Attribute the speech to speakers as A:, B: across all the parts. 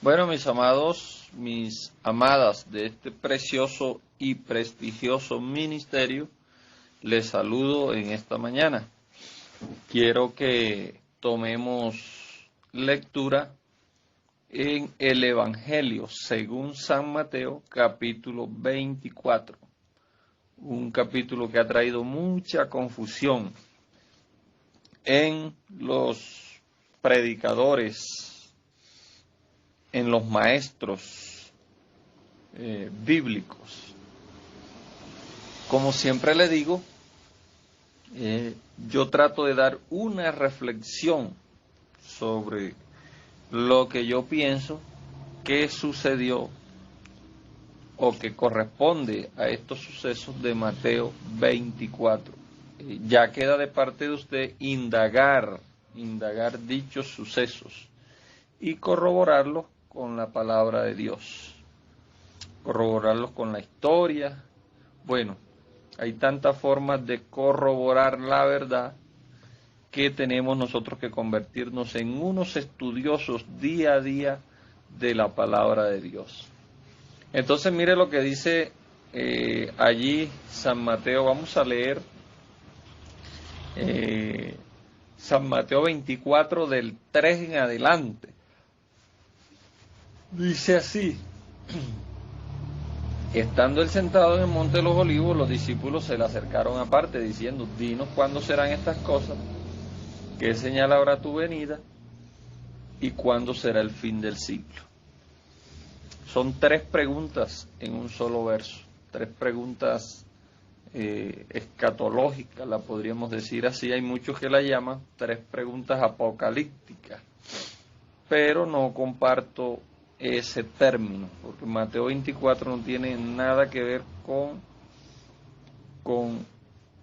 A: Bueno, mis amados, mis amadas de este precioso y prestigioso ministerio, les saludo en esta mañana. Quiero que tomemos lectura en el Evangelio según San Mateo, capítulo 24. Un capítulo que ha traído mucha confusión en los predicadores, en los maestros bíblicos. Como siempre le digo, yo trato de dar una reflexión sobre lo que yo pienso que sucedió o que corresponde a estos sucesos de Mateo 24. Ya queda de parte de usted indagar dichos sucesos y corroborarlos con la palabra de Dios, corroborarlos con la historia. Bueno, hay tantas formas de corroborar la verdad que tenemos nosotros que convertirnos en unos estudiosos día a día de la palabra de Dios. Entonces mire lo que dice allí San Mateo. Vamos a leer San Mateo 24 del 3 en adelante. Dice así: estando él sentado en el monte de los olivos, los discípulos se le acercaron aparte, diciendo: dinos cuándo serán estas cosas, qué señal habrá tu venida, y cuándo será el fin del siglo. Son tres preguntas en un solo verso, tres preguntas escatológicas, la podríamos decir así. Hay muchos que la llaman tres preguntas apocalípticas, pero no comparto ese término, porque Mateo 24 no tiene nada que ver con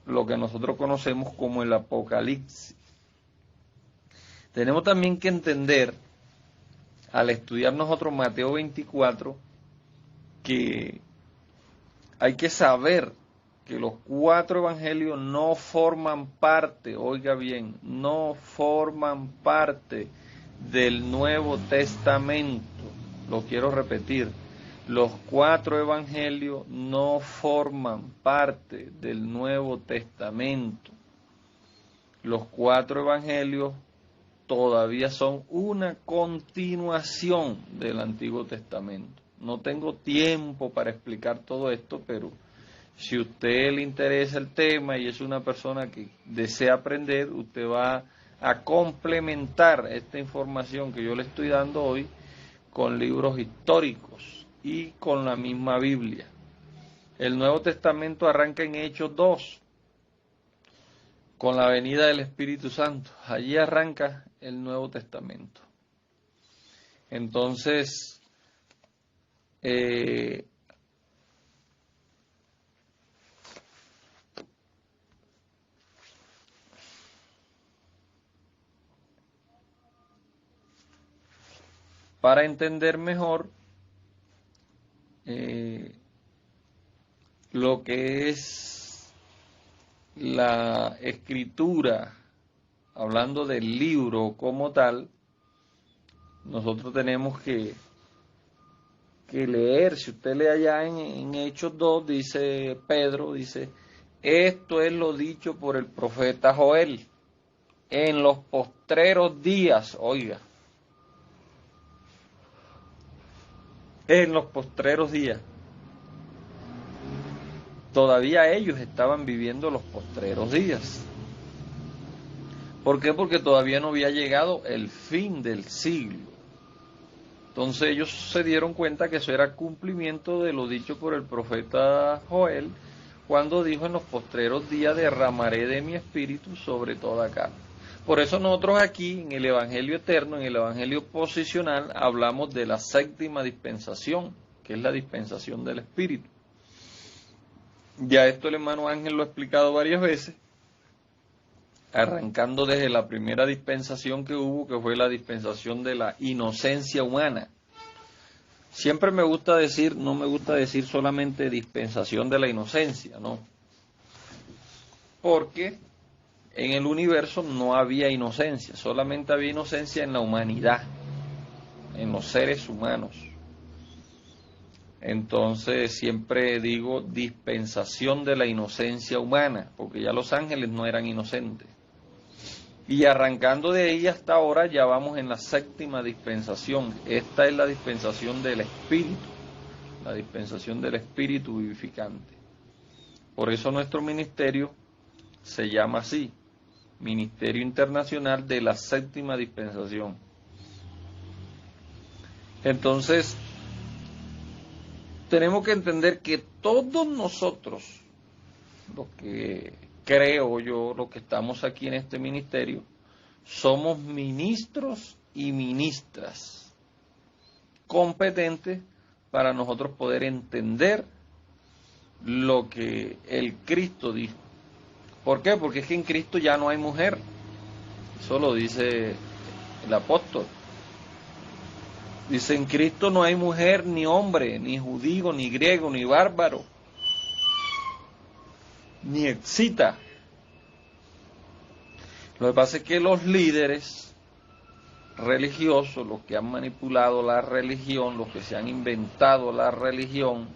A: lo que nosotros conocemos como el Apocalipsis. Tenemos también que entender, al estudiar nosotros Mateo 24, que hay que saber que los cuatro evangelios no forman parte, oiga bien, no forman parte del Nuevo Testamento. Lo quiero repetir, los cuatro evangelios no forman parte del Nuevo Testamento. Los cuatro evangelios todavía son una continuación del Antiguo Testamento. No tengo tiempo para explicar todo esto, pero si a usted le interesa el tema y es una persona que desea aprender, usted va a complementar esta información que yo le estoy dando hoy con libros históricos y con la misma Biblia. El Nuevo Testamento arranca en Hechos 2, con la venida del Espíritu Santo. Allí arranca el Nuevo Testamento. Entonces, para entender mejor lo que es la escritura, hablando del libro como tal, nosotros tenemos que leer. Si usted lee allá en Hechos 2, dice Pedro, dice: esto es lo dicho por el profeta Joel, en los postreros días, oiga, en los postreros días. Todavía ellos estaban viviendo los postreros días. ¿Por qué? Porque todavía no había llegado el fin del siglo. Entonces ellos se dieron cuenta que eso era cumplimiento de lo dicho por el profeta Joel, cuando dijo: en los postreros días derramaré de mi espíritu sobre toda carne. Por eso nosotros aquí, en el Evangelio eterno, en el Evangelio posicional, hablamos de la séptima dispensación, que es la dispensación del Espíritu. Ya esto el hermano Ángel lo ha explicado varias veces, arrancando desde la primera dispensación que hubo, que fue la dispensación de la inocencia humana. Siempre me gusta decir, no me gusta decir solamente dispensación de la inocencia, no. Porque en el universo no había inocencia, solamente había inocencia en la humanidad. en los seres humanos. Entonces siempre digo dispensación de la inocencia humana, porque ya los ángeles no eran inocentes. Y arrancando de ahí hasta ahora ya vamos en la séptima dispensación. Esta es la dispensación del Espíritu, la dispensación del Espíritu vivificante. Por eso nuestro ministerio se llama así, Ministerio Internacional de la Séptima Dispensación. Entonces, tenemos que entender que todos nosotros, los que creo yo, los que estamos aquí en este ministerio, somos ministros y ministras competentes para nosotros poder entender lo que el Cristo dijo. ¿Por qué? Porque es que en Cristo ya no hay mujer. Eso lo dice el apóstol. Dice, en Cristo no hay mujer, ni hombre, ni judío, ni griego, ni bárbaro, ni excita. Lo que pasa es que los líderes religiosos, los que han manipulado la religión, los que se han inventado la religión,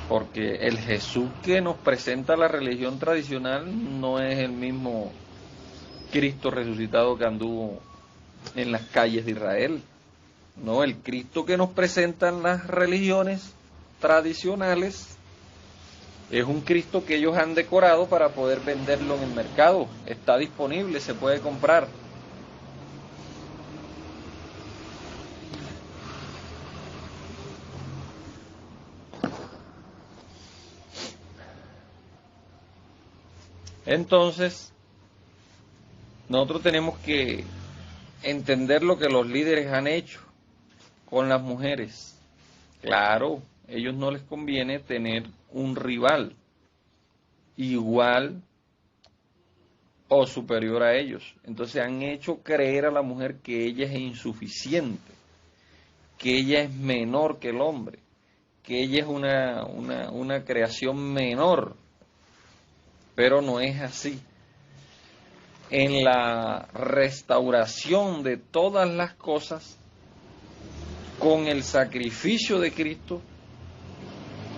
A: porque el Jesús que nos presenta la religión tradicional no es el mismo Cristo resucitado que anduvo en las calles de Israel. No, el Cristo que nos presentan las religiones tradicionales es un Cristo que ellos han decorado para poder venderlo en el mercado. Está disponible, se puede comprar. Entonces, nosotros tenemos que entender lo que los líderes han hecho con las mujeres. Claro, a ellos no les conviene tener un rival igual o superior a ellos. Entonces han hecho creer a la mujer que ella es insuficiente, que ella es menor que el hombre, que ella es una creación menor, pero no es así. En la restauración de todas las cosas, con el sacrificio de Cristo,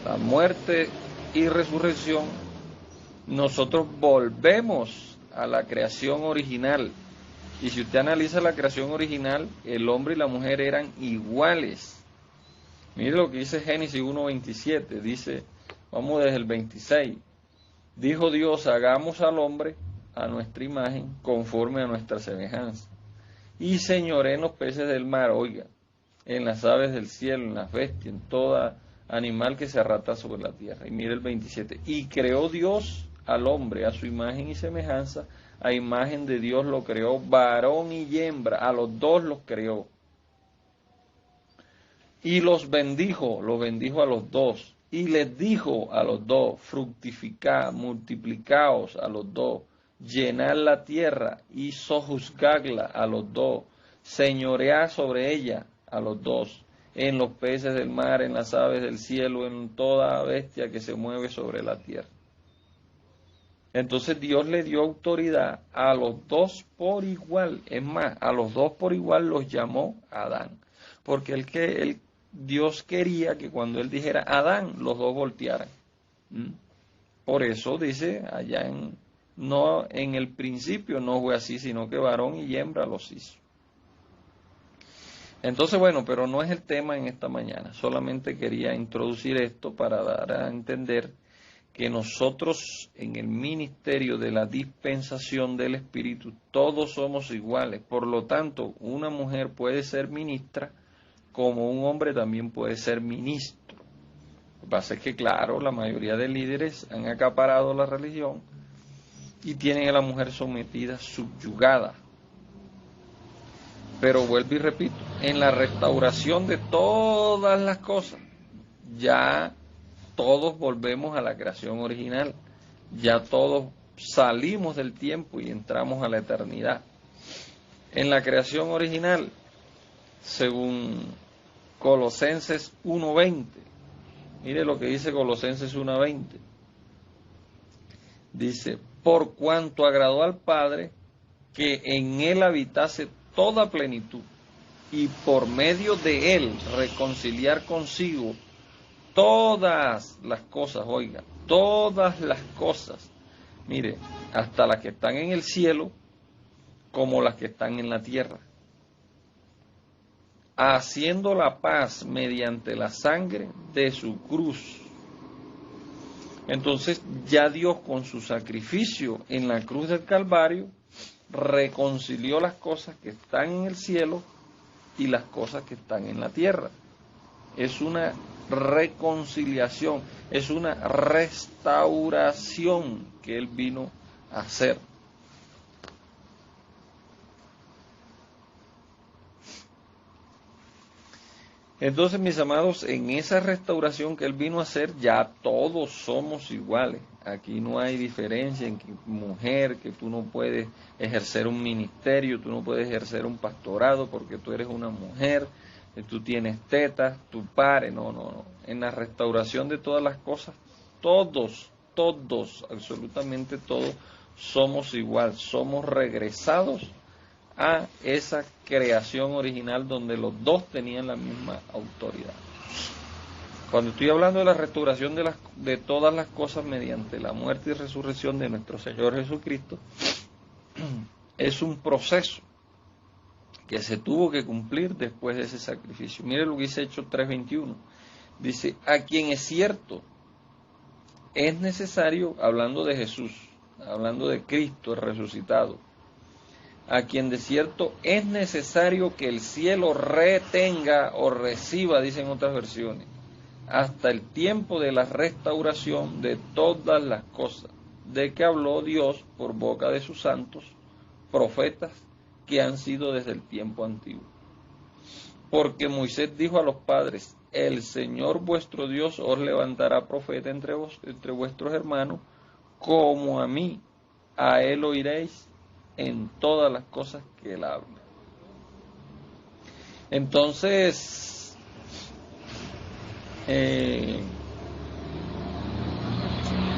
A: la muerte y resurrección, nosotros volvemos a la creación original. Y si usted analiza la creación original, el hombre y la mujer eran iguales. Mire lo que dice Génesis 1:27, dice, vamos desde el 26, dijo Dios, hagamos al hombre a nuestra imagen, conforme a nuestra semejanza, y señoré en los peces del mar, oiga, en las aves del cielo, en las bestias, en todo animal que se arrastra sobre la tierra. Y mire el 27, y creó Dios al hombre a su imagen y semejanza, a imagen de Dios lo creó, varón y hembra, a los dos los creó. Y los bendijo a los dos, y les dijo a los dos, fructificad, multiplicaos a los dos, llenad la tierra y sojuzgadla a los dos, señoread sobre ella a los dos, en los peces del mar, en las aves del cielo, en toda bestia que se mueve sobre la tierra. Entonces Dios le dio autoridad a los dos por igual. Es más, a los dos por igual los llamó Adán. Porque Dios quería que cuando él dijera Adán, los dos voltearan. Por eso dice allá no en el principio no fue así, sino que varón y hembra los hizo. Entonces, bueno, pero no es el tema en esta mañana. Solamente quería introducir esto para dar a entender que nosotros en el ministerio de la dispensación del Espíritu todos somos iguales. Por lo tanto, una mujer puede ser ministra como un hombre también puede ser ministro. Lo que pasa es que, claro, la mayoría de líderes han acaparado la religión y tienen a la mujer sometida, subyugada. Pero vuelvo y repito, en la restauración de todas las cosas, ya todos volvemos a la creación original, ya todos salimos del tiempo y entramos a la eternidad. En la creación original, según Colosenses 1:20, mire lo que dice Colosenses 1:20, dice, por cuanto agradó al Padre que en él habitase toda plenitud, y por medio de él reconciliar consigo todas las cosas, oiga, todas las cosas, mire, hasta las que están en el cielo como las que están en la tierra, haciendo la paz mediante la sangre de su cruz. Entonces ya Dios con su sacrificio en la cruz del Calvario reconcilió las cosas que están en el cielo y las cosas que están en la tierra. Es una reconciliación, es una restauración que Él vino a hacer. Entonces, mis amados, en esa restauración que Él vino a hacer, ya todos somos iguales. Aquí no hay diferencia en que mujer, que tú no puedes ejercer un ministerio, tú no puedes ejercer un pastorado porque tú eres una mujer, que tú tienes tetas, tu pare, no. En la restauración de todas las cosas, todos, absolutamente todos, somos igual, somos regresados a esa creación original donde los dos tenían la misma autoridad. Cuando estoy hablando de la restauración de todas las cosas mediante la muerte y resurrección de nuestro Señor Jesucristo, es un proceso que se tuvo que cumplir después de ese sacrificio. Mire lo que dice Hechos 3:21. Dice, a quien es cierto, es necesario, hablando de Jesús, hablando de Cristo resucitado, a quien de cierto es necesario que el cielo retenga o reciba, dicen otras versiones, hasta el tiempo de la restauración de todas las cosas, de que habló Dios por boca de sus santos, profetas, que han sido desde el tiempo antiguo. Porque Moisés dijo a los padres, el Señor vuestro Dios os levantará profeta entre vuestros hermanos, como a mí, a él oiréis en todas las cosas que él habla. Entonces,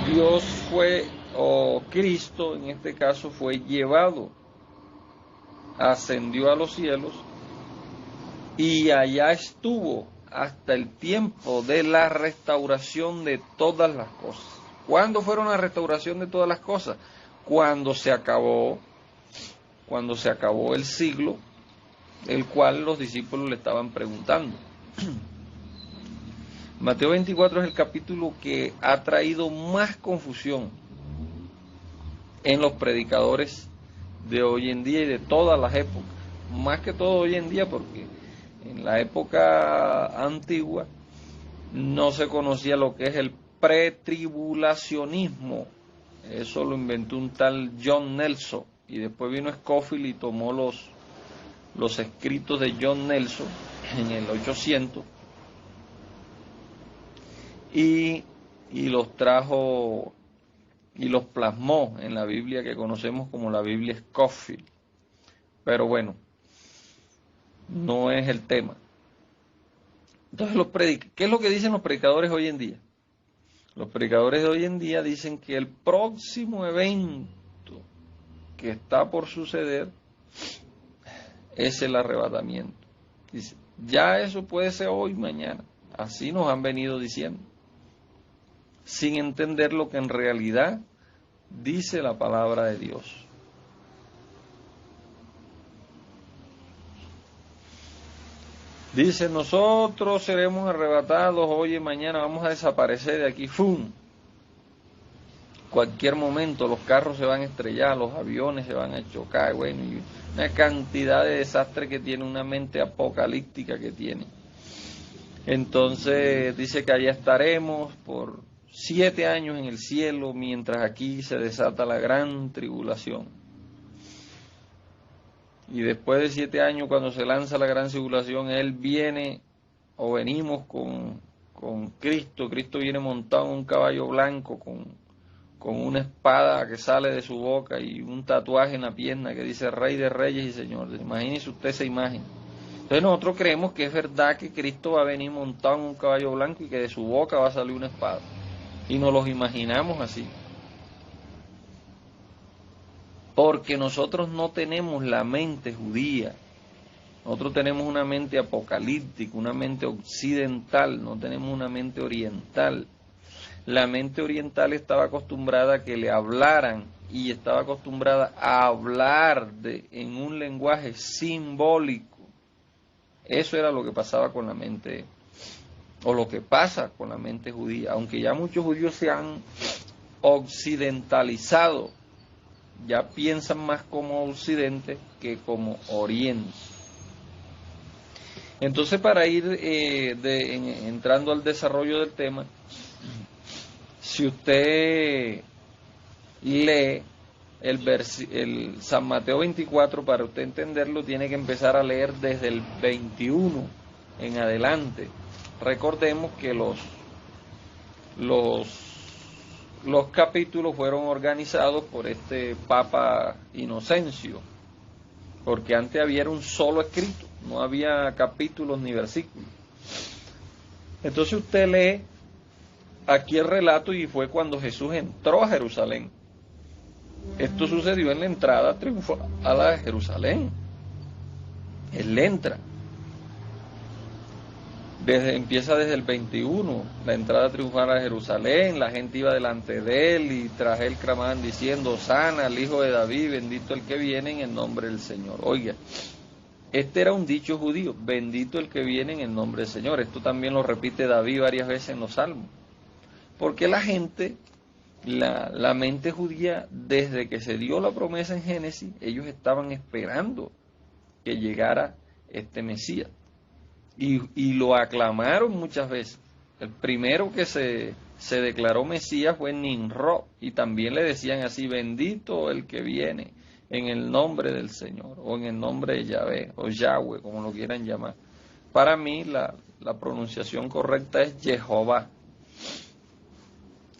A: Dios fue, o Cristo en este caso, fue llevado, ascendió a los cielos y allá estuvo hasta el tiempo de la restauración de todas las cosas. ¿Cuándo fueron la restauración de todas las cosas? Cuando se acabó el siglo, el cual los discípulos le estaban preguntando. Mateo 24 es el capítulo que ha traído más confusión en los predicadores de hoy en día y de todas las épocas. Más que todo hoy en día, porque en la época antigua no se conocía lo que es el pretribulacionismo. Eso lo inventó un tal John Nelson. Y después vino Scofield y tomó los escritos de John Nelson en el 800 y los trajo y los plasmó en la Biblia que conocemos como la Biblia Scofield. Pero bueno, no es el tema. Entonces, ¿qué es lo que dicen los predicadores hoy en día? Los predicadores de hoy en día dicen que el próximo evento que está por suceder es el arrebatamiento. Dice, ya eso puede ser hoy, mañana. Así nos han venido diciendo, sin entender lo que en realidad dice la palabra de Dios. Dice, nosotros seremos arrebatados hoy y mañana, vamos a desaparecer de aquí. ¡Fum! Cualquier momento los carros se van a estrellar, los aviones se van a chocar, bueno, y una cantidad de desastres que tiene, una mente apocalíptica que tiene. Entonces dice que allá estaremos por 7 años en el cielo, mientras aquí se desata la gran tribulación. Y después de 7 años, cuando se lanza la gran tribulación, Él viene, o venimos con Cristo. Cristo viene montado en un caballo blanco, con una espada que sale de su boca y un tatuaje en la pierna que dice Rey de Reyes y Señor. Imagínese usted esa imagen. Entonces nosotros creemos que es verdad que Cristo va a venir montado en un caballo blanco y que de su boca va a salir una espada. Y nos los imaginamos así. Porque nosotros no tenemos la mente judía. Nosotros tenemos una mente apocalíptica, una mente occidental, no tenemos una mente oriental. La mente oriental estaba acostumbrada a que le hablaran y estaba acostumbrada a hablar en un lenguaje simbólico. Eso era lo que pasaba con la mente, o lo que pasa con la mente judía. Aunque ya muchos judíos se han occidentalizado, ya piensan más como occidente que como oriente. Entonces, para ir entrando al desarrollo del tema, si usted lee el San Mateo 24, para usted entenderlo, tiene que empezar a leer desde el 21 en adelante. Recordemos que los capítulos fueron organizados por este Papa Inocencio, porque antes había un solo escrito, no había capítulos ni versículos. Entonces usted lee aquí el relato y fue cuando Jesús entró a Jerusalén. Esto sucedió en la entrada triunfal a Jerusalén. Él entra. Empieza desde el 21, la entrada triunfal a Jerusalén, la gente iba delante de él y tras él clamaban diciendo: Hosana al Hijo de David, bendito el que viene en el nombre del Señor. Oiga, este era un dicho judío: bendito el que viene en el nombre del Señor. Esto también lo repite David varias veces en los Salmos. Porque la gente, la mente judía, desde que se dio la promesa en Génesis, ellos estaban esperando que llegara este Mesías. Y lo aclamaron muchas veces. El primero que se declaró Mesías fue Nimrod, y también le decían así: bendito el que viene en el nombre del Señor, o en el nombre de Yahvé, o Yahweh, como lo quieran llamar. Para mí la pronunciación correcta es Jehová.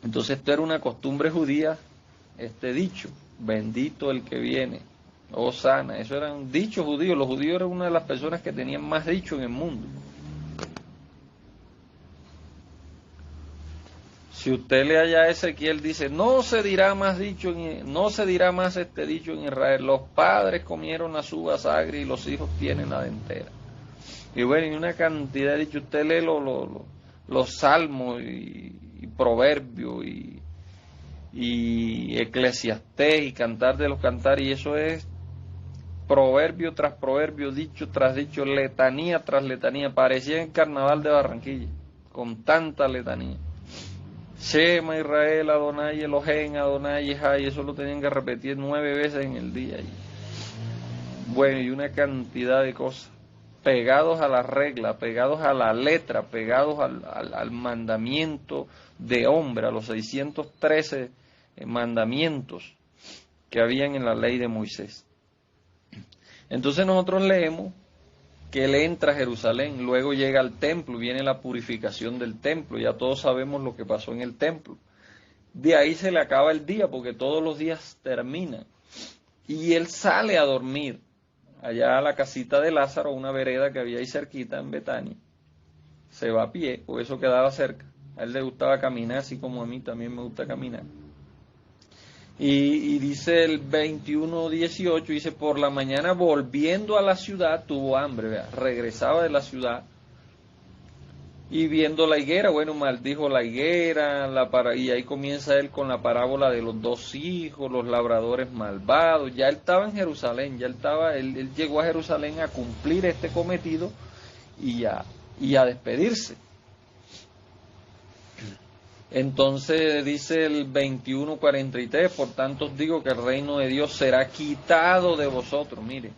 A: Entonces esto era una costumbre judía, este dicho: bendito el que viene, Hosana. Eso eran dichos judíos. Los judíos eran una de las personas que tenían más dicho en el mundo. Si usted lee allá Ezequiel, dice: no se dirá más este dicho en Israel: los padres comieron las uvas agrias y los hijos tienen la dentera. Y bueno, y una cantidad de dichos. Usted lee los salmos y proverbios y Eclesiastés y Cantar de los Cantares, y eso es proverbio tras proverbio, dicho tras dicho, letanía tras letanía. Parecía el carnaval de Barranquilla, con tanta letanía. Shema Israel, Adonai Elohim, Adonai Ejai, eso lo tenían que repetir 9 veces en el día. Bueno, y una cantidad de cosas, pegados a la regla, pegados a la letra, pegados al mandamiento de hombre, a los 613 mandamientos que habían en la ley de Moisés. Entonces nosotros leemos que él entra a Jerusalén, luego llega al templo, viene la purificación del templo, ya todos sabemos lo que pasó en el templo. De ahí se le acaba el día, porque todos los días terminan. Y él sale a dormir allá a la casita de Lázaro, una vereda que había ahí cerquita en Betania. Se va a pie, porque eso quedaba cerca. A él le gustaba caminar, así como a mí también me gusta caminar. Y dice el 21:18, dice: por la mañana, volviendo a la ciudad, tuvo hambre. Vea, regresaba de la ciudad y viendo la higuera, bueno, maldijo la higuera, y ahí comienza él con la parábola de los 2 hijos, los labradores malvados. Ya él estaba en Jerusalén, él llegó a Jerusalén a cumplir este cometido y a despedirse. Entonces dice el 21:43: por tanto os digo que el reino de Dios será quitado de vosotros. Mire,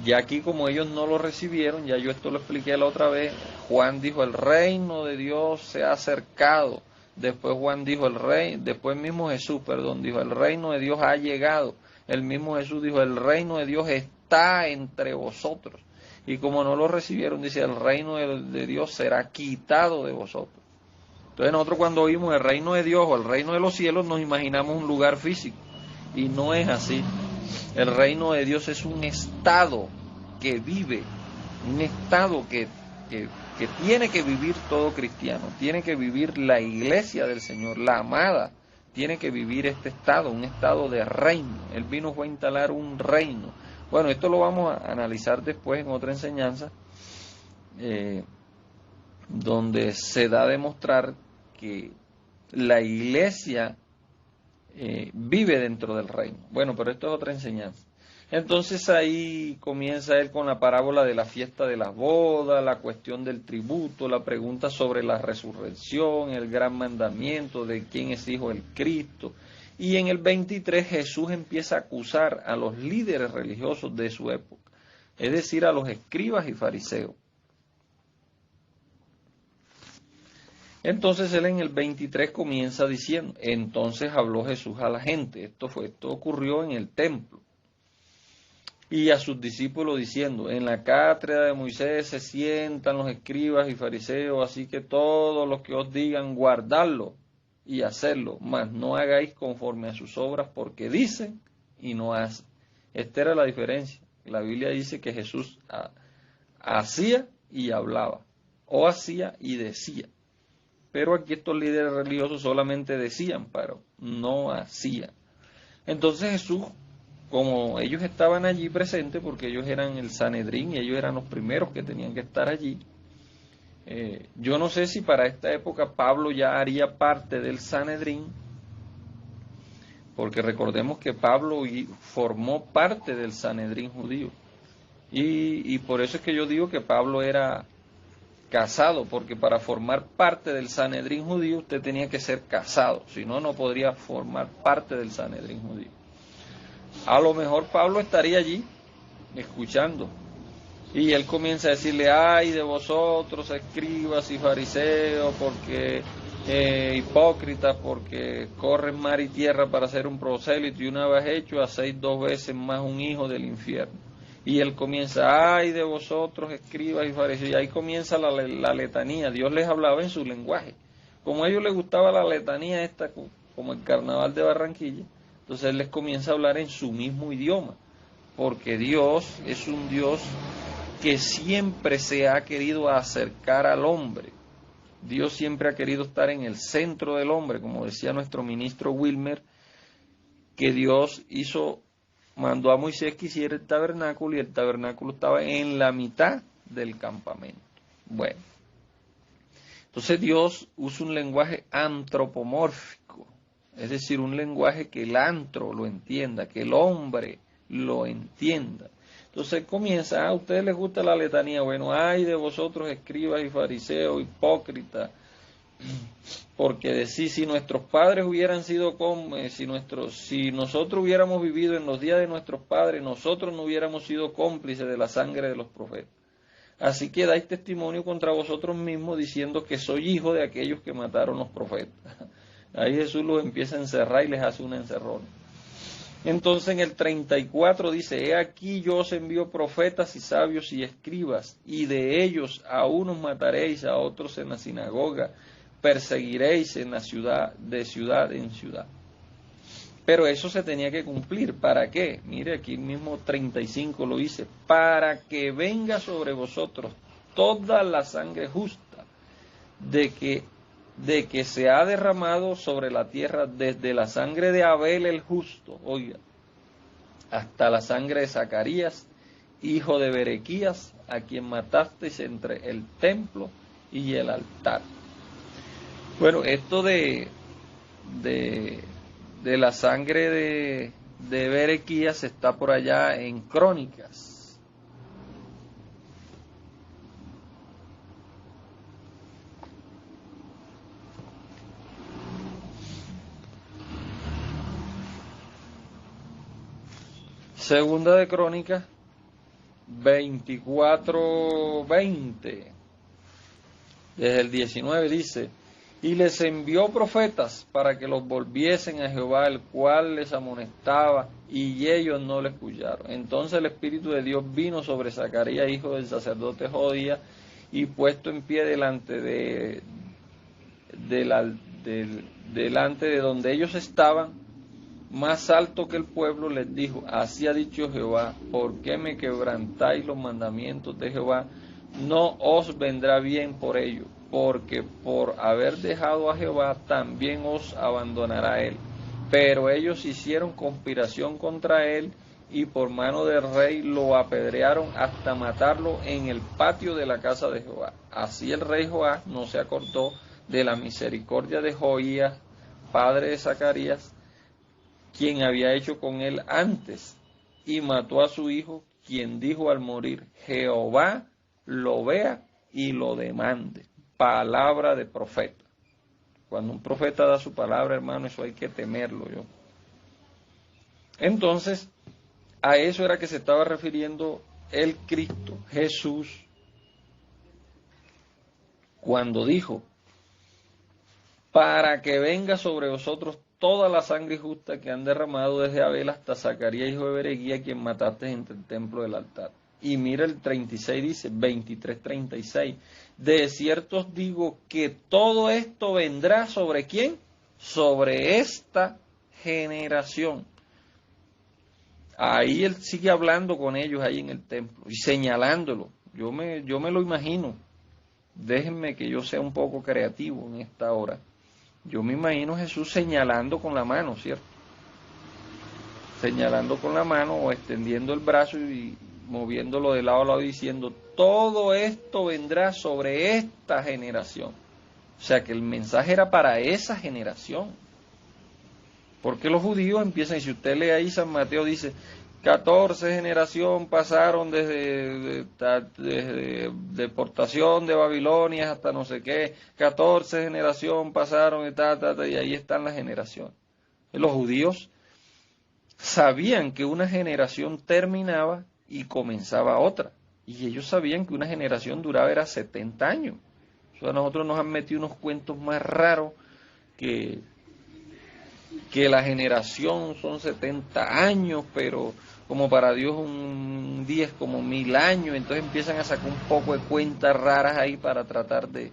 A: ya aquí, como ellos no lo recibieron, ya yo esto lo expliqué la otra vez, Juan dijo: el reino de Dios se ha acercado. Después Juan dijo: después mismo Jesús, dijo: el reino de Dios ha llegado. El mismo Jesús dijo: el reino de Dios está entre vosotros. Y como no lo recibieron, dice: el reino de Dios será quitado de vosotros. Entonces nosotros, cuando oímos el reino de Dios o el reino de los cielos, nos imaginamos un lugar físico, y no es así. El reino de Dios es un estado que vive, un estado que tiene que vivir todo cristiano, tiene que vivir la iglesia del Señor, la amada, tiene que vivir este estado, un estado de reino. Él fue a instalar un reino, Bueno, esto lo vamos a analizar después en otra enseñanza, donde se da a demostrar que la iglesia vive dentro del reino. Bueno, pero esto es otra enseñanza. Entonces ahí comienza él con la parábola de la fiesta de las bodas, la cuestión del tributo, la pregunta sobre la resurrección, el gran mandamiento de quién es hijo del Cristo. Y en el 23 Jesús empieza a acusar a los líderes religiosos de su época, es decir, a los escribas y fariseos. Entonces él en el 23 comienza diciendo, entonces habló Jesús a la gente, esto ocurrió en el templo, y a sus discípulos diciendo, en la cátedra de Moisés se sientan los escribas y fariseos, así que todos los que os digan guardadlo y hacerlo, mas no hagáis conforme a sus obras, porque dicen y no hacen. Esta era la diferencia. La Biblia dice que Jesús hacía y hablaba, o hacía y decía. Pero aquí estos líderes religiosos solamente decían, pero no hacían. Entonces Jesús, como ellos estaban allí presentes, porque ellos eran el Sanedrín y ellos eran los primeros que tenían que estar allí, yo no sé si para esta época Pablo ya haría parte del Sanedrín, porque recordemos que Pablo formó parte del Sanedrín judío. Y por eso es que yo digo que Pablo era casado, porque para formar parte del Sanedrín judío usted tenía que ser casado, si no, no podría formar parte del Sanedrín judío. A lo mejor Pablo estaría allí, escuchando, y él comienza a decirle, ay de vosotros, escribas y fariseos, porque hipócritas, porque corren mar y tierra para hacer un prosélito, y una vez hecho, hacéis 2 veces más un hijo del infierno. Y él comienza, ay de vosotros, escribas y fariseos, y ahí comienza la letanía. Dios les hablaba en su lenguaje. Como a ellos les gustaba la letanía esta, como el carnaval de Barranquilla, entonces él les comienza a hablar en su mismo idioma, porque Dios es un Dios que siempre se ha querido acercar al hombre. Dios siempre ha querido estar en el centro del hombre, como decía nuestro ministro Wilmer, que Dios mandó a Moisés que hiciera el tabernáculo, y el tabernáculo estaba en la mitad del campamento. Bueno, entonces Dios usa un lenguaje antropomórfico, es decir, un lenguaje que el antro lo entienda, que el hombre lo entienda. Entonces comienza, a ustedes les gusta la letanía, bueno, ay de vosotros escribas y fariseos, hipócritas, porque decís, si nuestros padres hubieran sido si nosotros hubiéramos vivido en los días de nuestros padres, nosotros no hubiéramos sido cómplices de la sangre de los profetas. Así que dais testimonio contra vosotros mismos diciendo que soy hijo de aquellos que mataron los profetas. Ahí Jesús los empieza a encerrar y les hace una encerrona. Entonces en el 34 dice, he aquí yo os envío profetas y sabios y escribas, y de ellos a unos mataréis, a otros en la sinagoga, perseguiréis en la ciudad, de ciudad en ciudad. Pero eso se tenía que cumplir. ¿Para qué? Mire, aquí mismo 35 lo dice, para que venga sobre vosotros toda la sangre justa de que se ha derramado sobre la tierra, desde la sangre de Abel el justo, oiga, hasta la sangre de Zacarías, hijo de Berequías, a quien matasteis entre el templo y el altar. Bueno, esto de la sangre de Berequías está por allá en Crónicas. Segunda de Crónicas 24:20. Desde el 19 dice, y les envió profetas para que los volviesen a Jehová, el cual les amonestaba, y ellos no le escucharon. Entonces el Espíritu de Dios vino sobre Zacarías, hijo del sacerdote Jodías, y puesto en pie delante de donde ellos estaban, más alto que el pueblo, les dijo, así ha dicho Jehová, ¿por qué me quebrantáis los mandamientos de Jehová? No os vendrá bien por ello, porque por haber dejado a Jehová, también os abandonará él. Pero ellos hicieron conspiración contra él, y por mano del rey lo apedrearon hasta matarlo en el patio de la casa de Jehová. Así el rey Joás no se acordó de la misericordia de Joías, padre de Zacarías, quien había hecho con él antes, y mató a su hijo, quien dijo al morir: Jehová lo vea y lo demande. Palabra de profeta. Cuando un profeta da su palabra, hermano, eso hay que temerlo. Entonces, a eso era que se estaba refiriendo el Cristo, Jesús, cuando dijo: para que venga sobre vosotros toda la sangre justa que han derramado desde Abel hasta Zacarías, hijo de Bereguía, quien mataste entre el templo del altar. Y mira el 36, dice, 23:36, de cierto os digo que todo esto vendrá ¿sobre quién? Sobre esta generación. Ahí él sigue hablando con ellos ahí en el templo y señalándolo. Yo me lo imagino. Déjenme que yo sea un poco creativo en esta hora. Yo me imagino a Jesús señalando con la mano, ¿cierto? Señalando con la mano o extendiendo el brazo y moviéndolo de lado a lado diciendo: todo esto vendrá sobre esta generación. O sea que el mensaje era para esa generación. Porque los judíos empiezan, y si usted lee ahí San Mateo dice: 14 generación pasaron desde deportación de Babilonia hasta no sé qué, 14 generación pasaron y ahí están las generaciones. Los judíos sabían que una generación terminaba y comenzaba otra, y ellos sabían que una generación duraba era 70 años. O sea, a nosotros nos han metido unos cuentos más raros que la generación son 70 años, pero como para Dios un día es como 1000 años, entonces empiezan a sacar un poco de cuentas raras ahí para tratar de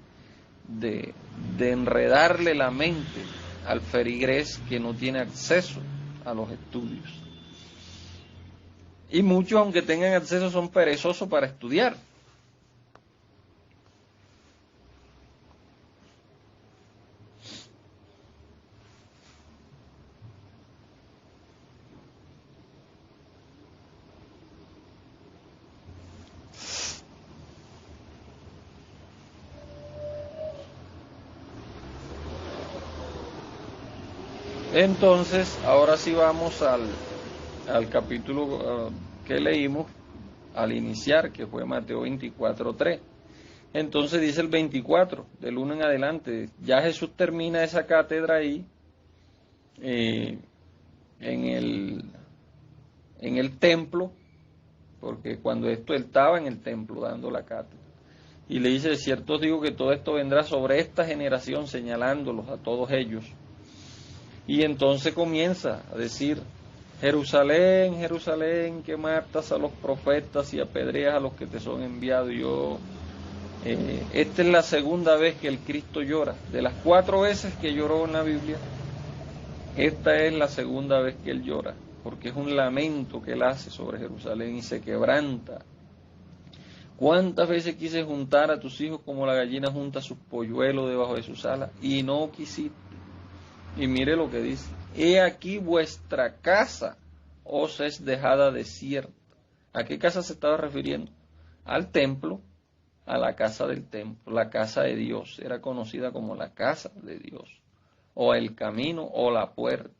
A: enredarle la mente al ferigrés que no tiene acceso a los estudios. Y muchos, aunque tengan acceso, son perezosos para estudiar. Entonces, ahora sí vamos al capítulo que leímos al iniciar, que fue Mateo 24:3. Entonces dice el 24, del 1 en adelante, ya Jesús termina esa cátedra ahí, en el templo, porque cuando él estaba en el templo dando la cátedra. Y le dice: de cierto os digo que todo esto vendrá sobre esta generación, señalándolos a todos ellos. Y entonces comienza a decir: Jerusalén, Jerusalén, que matas a los profetas y apedreas a los que te son enviados. Esta es la segunda vez que el Cristo llora. De las 4 veces que lloró en la Biblia, esta es la segunda vez que él llora, porque es un lamento que él hace sobre Jerusalén y se quebranta. ¿Cuántas veces quise juntar a tus hijos como la gallina junta sus polluelos debajo de sus alas y no quisiste? Y mire lo que dice: he aquí vuestra casa os es dejada desierta. ¿A qué casa se estaba refiriendo? Al templo, a la casa del templo, la casa de Dios. Era conocida como la casa de Dios, o el camino, o la puerta.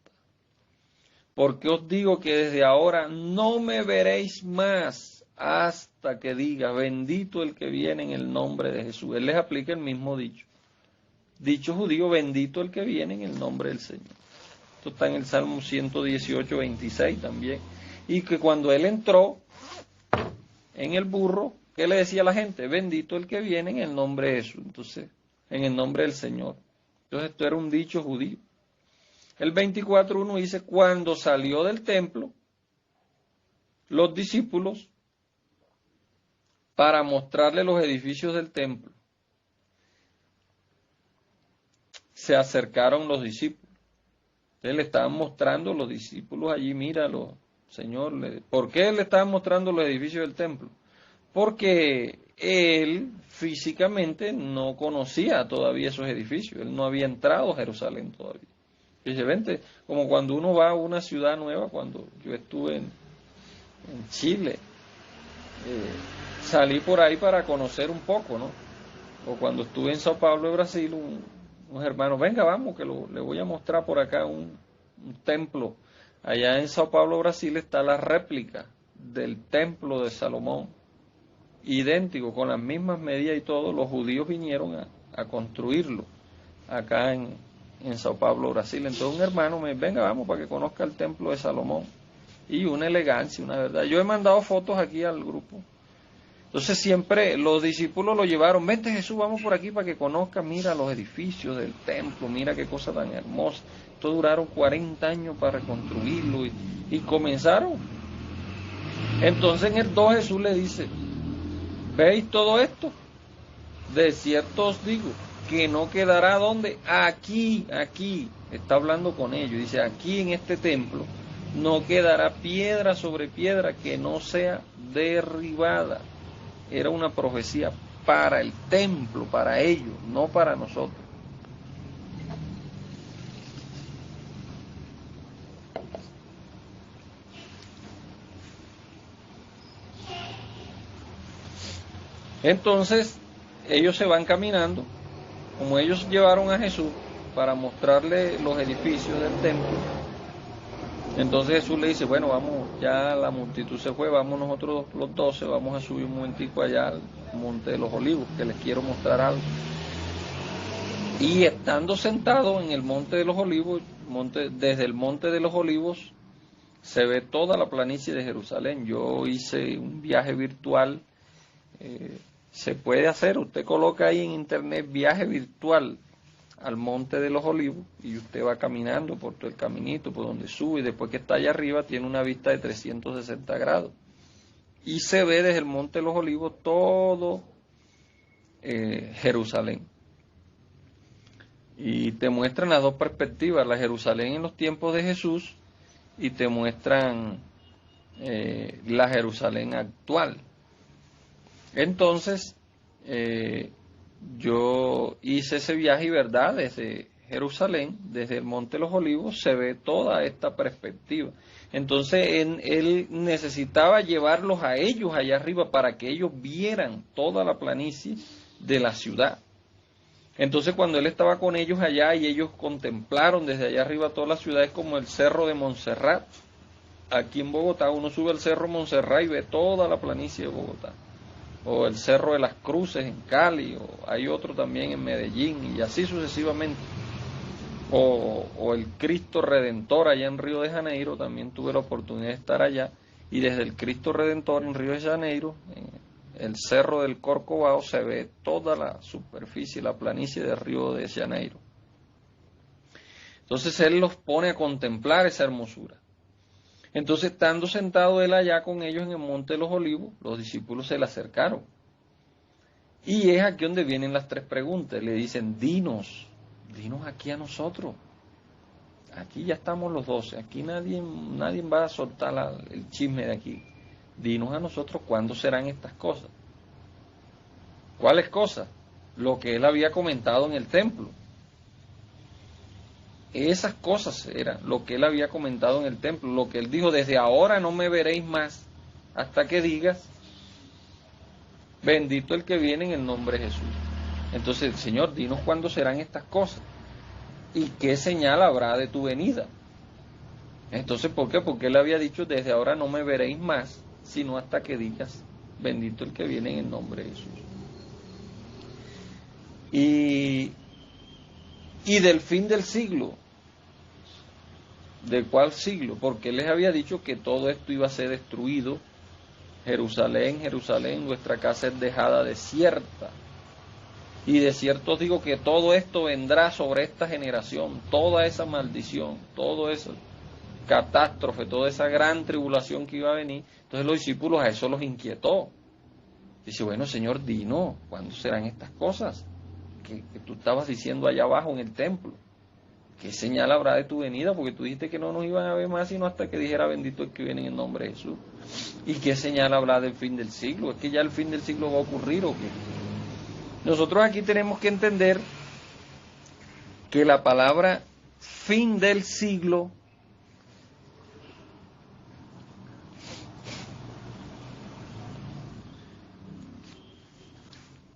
A: Porque os digo que desde ahora no me veréis más hasta que diga: bendito el que viene en el nombre de Jesús. Él les aplica el mismo dicho judío: bendito el que viene en el nombre del Señor. Esto está en el Salmo 118:26 también. Y que cuando él entró en el burro, ¿qué le decía a la gente? Bendito el que viene en el nombre de Jesús. Entonces, en el nombre del Señor. Entonces esto era un dicho judío. El 24:1 dice: cuando salió del templo, los discípulos, para mostrarle los edificios del templo, se acercaron los discípulos. Entonces le estaban mostrando los discípulos allí: míralo, Señor. ¿Por qué le estaban mostrando los edificios del templo? Porque él físicamente no conocía todavía esos edificios. Él no había entrado a Jerusalén todavía. Dice: vente, como cuando uno va a una ciudad nueva. Cuando yo estuve en Chile, salí por ahí para conocer un poco, ¿no? O cuando estuve en Sao Paulo de Brasil, unos hermanos, venga, vamos, que le voy a mostrar por acá un templo. Allá en Sao Paulo, Brasil, está la réplica del templo de Salomón, idéntico, con las mismas medidas y todo. Los judíos vinieron a construirlo acá en Sao Paulo, Brasil. Entonces un hermano me dice, venga, vamos para que conozca el templo de Salomón. Y una elegancia, una verdad. Yo he mandado fotos aquí al grupo. Entonces siempre los discípulos lo llevaron, vente Jesús, vamos por aquí para que conozca, mira los edificios del templo, mira qué cosa tan hermosa. Esto duraron 40 años para reconstruirlo y comenzaron. Entonces en el 2 Jesús le dice, ¿veis todo esto? De cierto os digo, que no quedará donde, aquí, está hablando con ellos, dice, aquí en este templo, no quedará piedra sobre piedra que no sea derribada. Era una profecía para el templo, para ellos, no para nosotros. Entonces, ellos se van caminando, como ellos llevaron a Jesús para mostrarle los edificios del templo. Entonces Jesús le dice, bueno, vamos, ya la multitud se fue, vamos nosotros los 12, vamos a subir un momentico allá al Monte de los Olivos, que les quiero mostrar algo. Y estando sentado en el Monte de los Olivos, desde el Monte de los Olivos se ve toda la planicie de Jerusalén. Yo hice un viaje virtual, se puede hacer, usted coloca ahí en internet viaje virtual al Monte de los Olivos y usted va caminando por todo el caminito, por donde sube, y después que está allá arriba tiene una vista de 360 grados. Y se ve desde el Monte de los Olivos todo Jerusalén. Y te muestran las dos perspectivas, la Jerusalén en los tiempos de Jesús y te muestran la Jerusalén actual. Entonces, yo hice ese viaje y verdad, desde Jerusalén, desde el Monte de los Olivos, se ve toda esta perspectiva. Entonces él necesitaba llevarlos a ellos allá arriba para que ellos vieran toda la planicie de la ciudad. Entonces cuando él estaba con ellos allá y ellos contemplaron desde allá arriba toda la ciudad, es como el cerro de Montserrat. Aquí en Bogotá uno sube al cerro Montserrat y ve toda la planicie de Bogotá. O el Cerro de las Cruces en Cali, o hay otro también en Medellín, y así sucesivamente. O el Cristo Redentor allá en Río de Janeiro, también tuve la oportunidad de estar allá, y desde el Cristo Redentor en Río de Janeiro, en el Cerro del Corcovado, se ve toda la superficie, la planicie de Río de Janeiro. Entonces él los pone a contemplar esa hermosura. Entonces, estando sentado él allá con ellos en el Monte de los Olivos, los discípulos se le acercaron. Y es aquí donde vienen las tres preguntas. Le dicen, dinos aquí a nosotros. Aquí ya estamos los 12. Aquí nadie va a soltar el chisme de aquí. Dinos a nosotros cuándo serán estas cosas. ¿Cuáles cosas? Lo que él había comentado en el templo. Esas cosas eran lo que él había comentado en el templo, lo que él dijo, desde ahora no me veréis más, hasta que digas, bendito el que viene en el nombre de Jesús. Entonces, Señor, dinos cuándo serán estas cosas, y qué señal habrá de tu venida. Entonces, ¿por qué? Porque él había dicho, desde ahora no me veréis más, sino hasta que digas, bendito el que viene en el nombre de Jesús. Y del fin del siglo. ¿De cuál siglo? Porque él les había dicho que todo esto iba a ser destruido. Jerusalén, Jerusalén, vuestra casa es dejada desierta. Y de cierto os digo que todo esto vendrá sobre esta generación, toda esa maldición, toda esa catástrofe, toda esa gran tribulación que iba a venir. Entonces los discípulos a eso los inquietó. Dice, bueno, Señor, dinos, ¿cuándo serán estas cosas que tú estabas diciendo allá abajo en el templo? ¿Qué señal habrá de tu venida? Porque tú dijiste que no nos iban a ver más sino hasta que dijera bendito el que viene en el nombre de Jesús. ¿Y qué señal habrá del fin del siglo? ¿Es que ya el fin del siglo va a ocurrir o qué? Nosotros aquí tenemos que entender que la palabra fin del siglo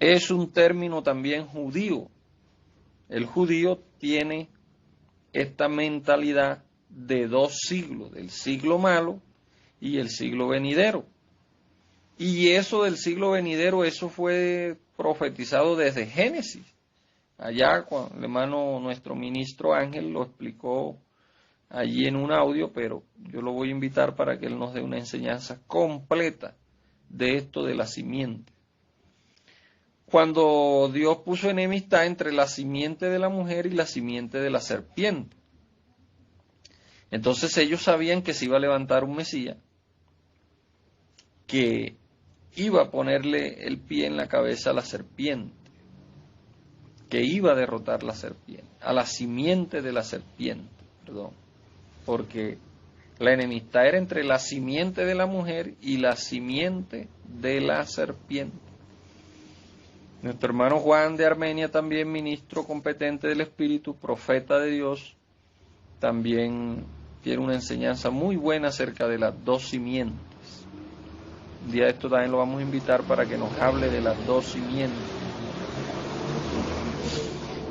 A: es un término también judío. El judío tiene esta mentalidad de dos siglos, del siglo malo y el siglo venidero. Y eso del siglo venidero, eso fue profetizado desde Génesis. Allá, cuando el hermano, nuestro ministro Ángel lo explicó allí en un audio, pero yo lo voy a invitar para que él nos dé una enseñanza completa de esto de la simiente. Cuando Dios puso enemistad entre la simiente de la mujer y la simiente de la serpiente. Entonces ellos sabían que se iba a levantar un Mesías que iba a ponerle el pie en la cabeza a la serpiente, que iba a derrotar la serpiente, a la simiente de la serpiente, porque la enemistad era entre la simiente de la mujer y la simiente de la serpiente. Nuestro hermano Juan de Armenia, también ministro competente del Espíritu, profeta de Dios, también tiene una enseñanza muy buena acerca de las dos simientes. Un día de esto también lo vamos a invitar para que nos hable de las dos simientes.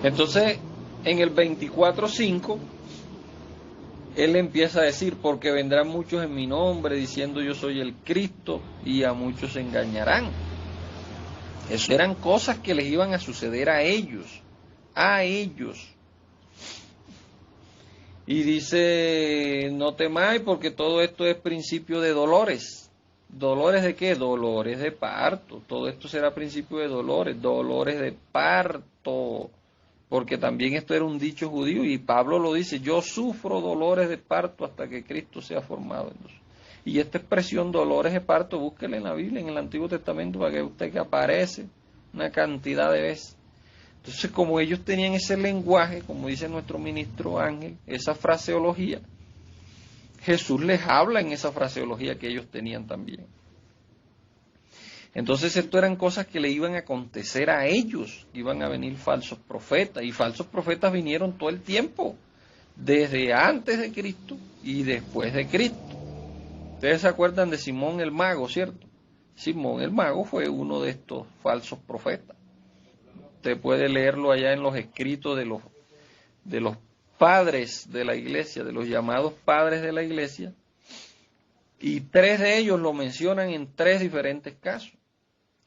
A: Entonces, en el 24:5, él empieza a decir, porque vendrán muchos en mi nombre diciendo yo soy el Cristo y a muchos se engañarán. Eso eran cosas que les iban a suceder a ellos, a ellos. Y dice, no temáis porque todo esto es principio de dolores. ¿Dolores de qué? Dolores de parto. Todo esto será principio de dolores, dolores de parto. Porque también esto era un dicho judío y Pablo lo dice, yo sufro dolores de parto hasta que Cristo sea formado. Y esta expresión dolores de parto, búsquela en la Biblia, en el Antiguo Testamento, para que usted que aparece una cantidad de veces. Entonces, como ellos tenían ese lenguaje, como dice nuestro ministro Ángel, esa fraseología, Jesús les habla en esa fraseología que ellos tenían también. Entonces, esto eran cosas que le iban a acontecer a ellos, iban a venir falsos profetas, y falsos profetas vinieron todo el tiempo, desde antes de Cristo y después de Cristo. Ustedes se acuerdan de Simón el Mago, ¿cierto? Simón el Mago fue uno de estos falsos profetas. Usted puede leerlo allá en los escritos de los padres de la iglesia, de los llamados padres de la iglesia, y 3 de ellos lo mencionan en 3 diferentes casos.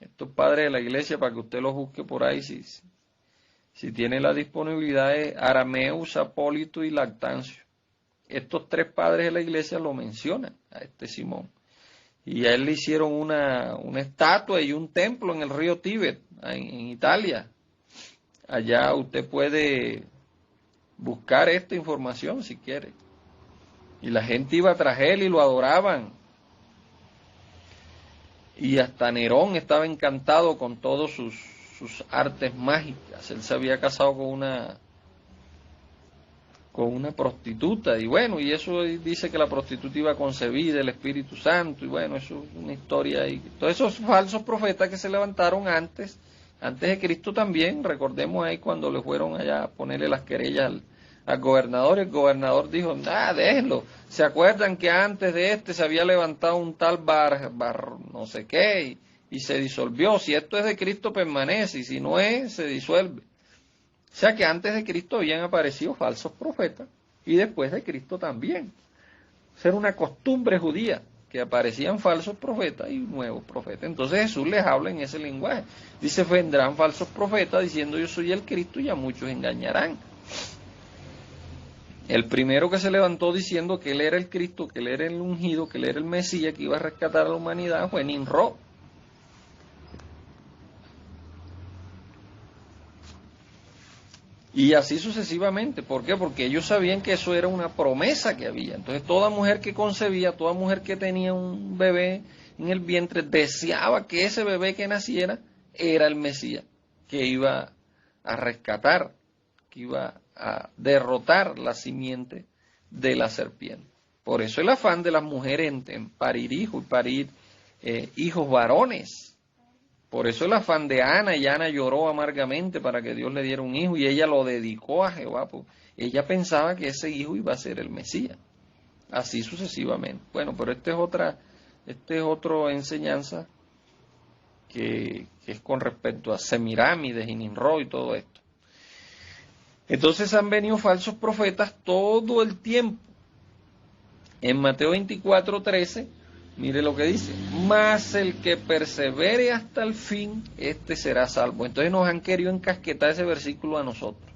A: Estos padres de la iglesia, para que usted los busque por ahí, si tiene la disponibilidad, es Arameus, Apólito y Lactancio. Estos 3 padres de la iglesia lo mencionan a este Simón. Y a él le hicieron una estatua y un templo en el río Tíber, en Italia. Allá usted puede buscar esta información si quiere. Y la gente iba tras él y lo adoraban. Y hasta Nerón estaba encantado con todas sus artes mágicas. Él se había casado con una prostituta. Y bueno, y eso dice que la prostituta iba a concebir del Espíritu Santo. Y bueno, eso es una historia. Y todos esos falsos profetas que se levantaron antes de Cristo también. Recordemos ahí cuando le fueron allá a ponerle las querellas al gobernador. El gobernador dijo, déjenlo. ¿Se acuerdan que antes de se había levantado un tal bar no sé qué y se disolvió? Si esto es de Cristo permanece y si no es, se disuelve. O sea que antes de Cristo habían aparecido falsos profetas y después de Cristo también. Esa era una costumbre judía, que aparecían falsos profetas y nuevos profetas. Entonces Jesús les habla en ese lenguaje. Dice, vendrán falsos profetas diciendo yo soy el Cristo y a muchos engañarán. El primero que se levantó diciendo que él era el Cristo, que él era el ungido, que él era el Mesías, que iba a rescatar a la humanidad, fue Nimrod. Y así sucesivamente. ¿Por qué? Porque ellos sabían que eso era una promesa que había. Entonces toda mujer que concebía, toda mujer que tenía un bebé en el vientre, deseaba que ese bebé que naciera era el Mesías, que iba a rescatar, que iba a derrotar la simiente de la serpiente. Por eso el afán de las mujeres en parir hijos y parir hijos varones. Por eso el afán de Ana, y Ana lloró amargamente para que Dios le diera un hijo y ella lo dedicó a Jehová. Pues ella pensaba que ese hijo iba a ser el Mesías. Así sucesivamente. Bueno, pero esta es otra enseñanza que es con respecto a Semirámides y Nimrod y todo esto. Entonces han venido falsos profetas todo el tiempo. En Mateo 24:13, mire lo que dice: mas el que persevere hasta el fin, este será salvo. Entonces nos han querido encasquetar ese versículo a nosotros.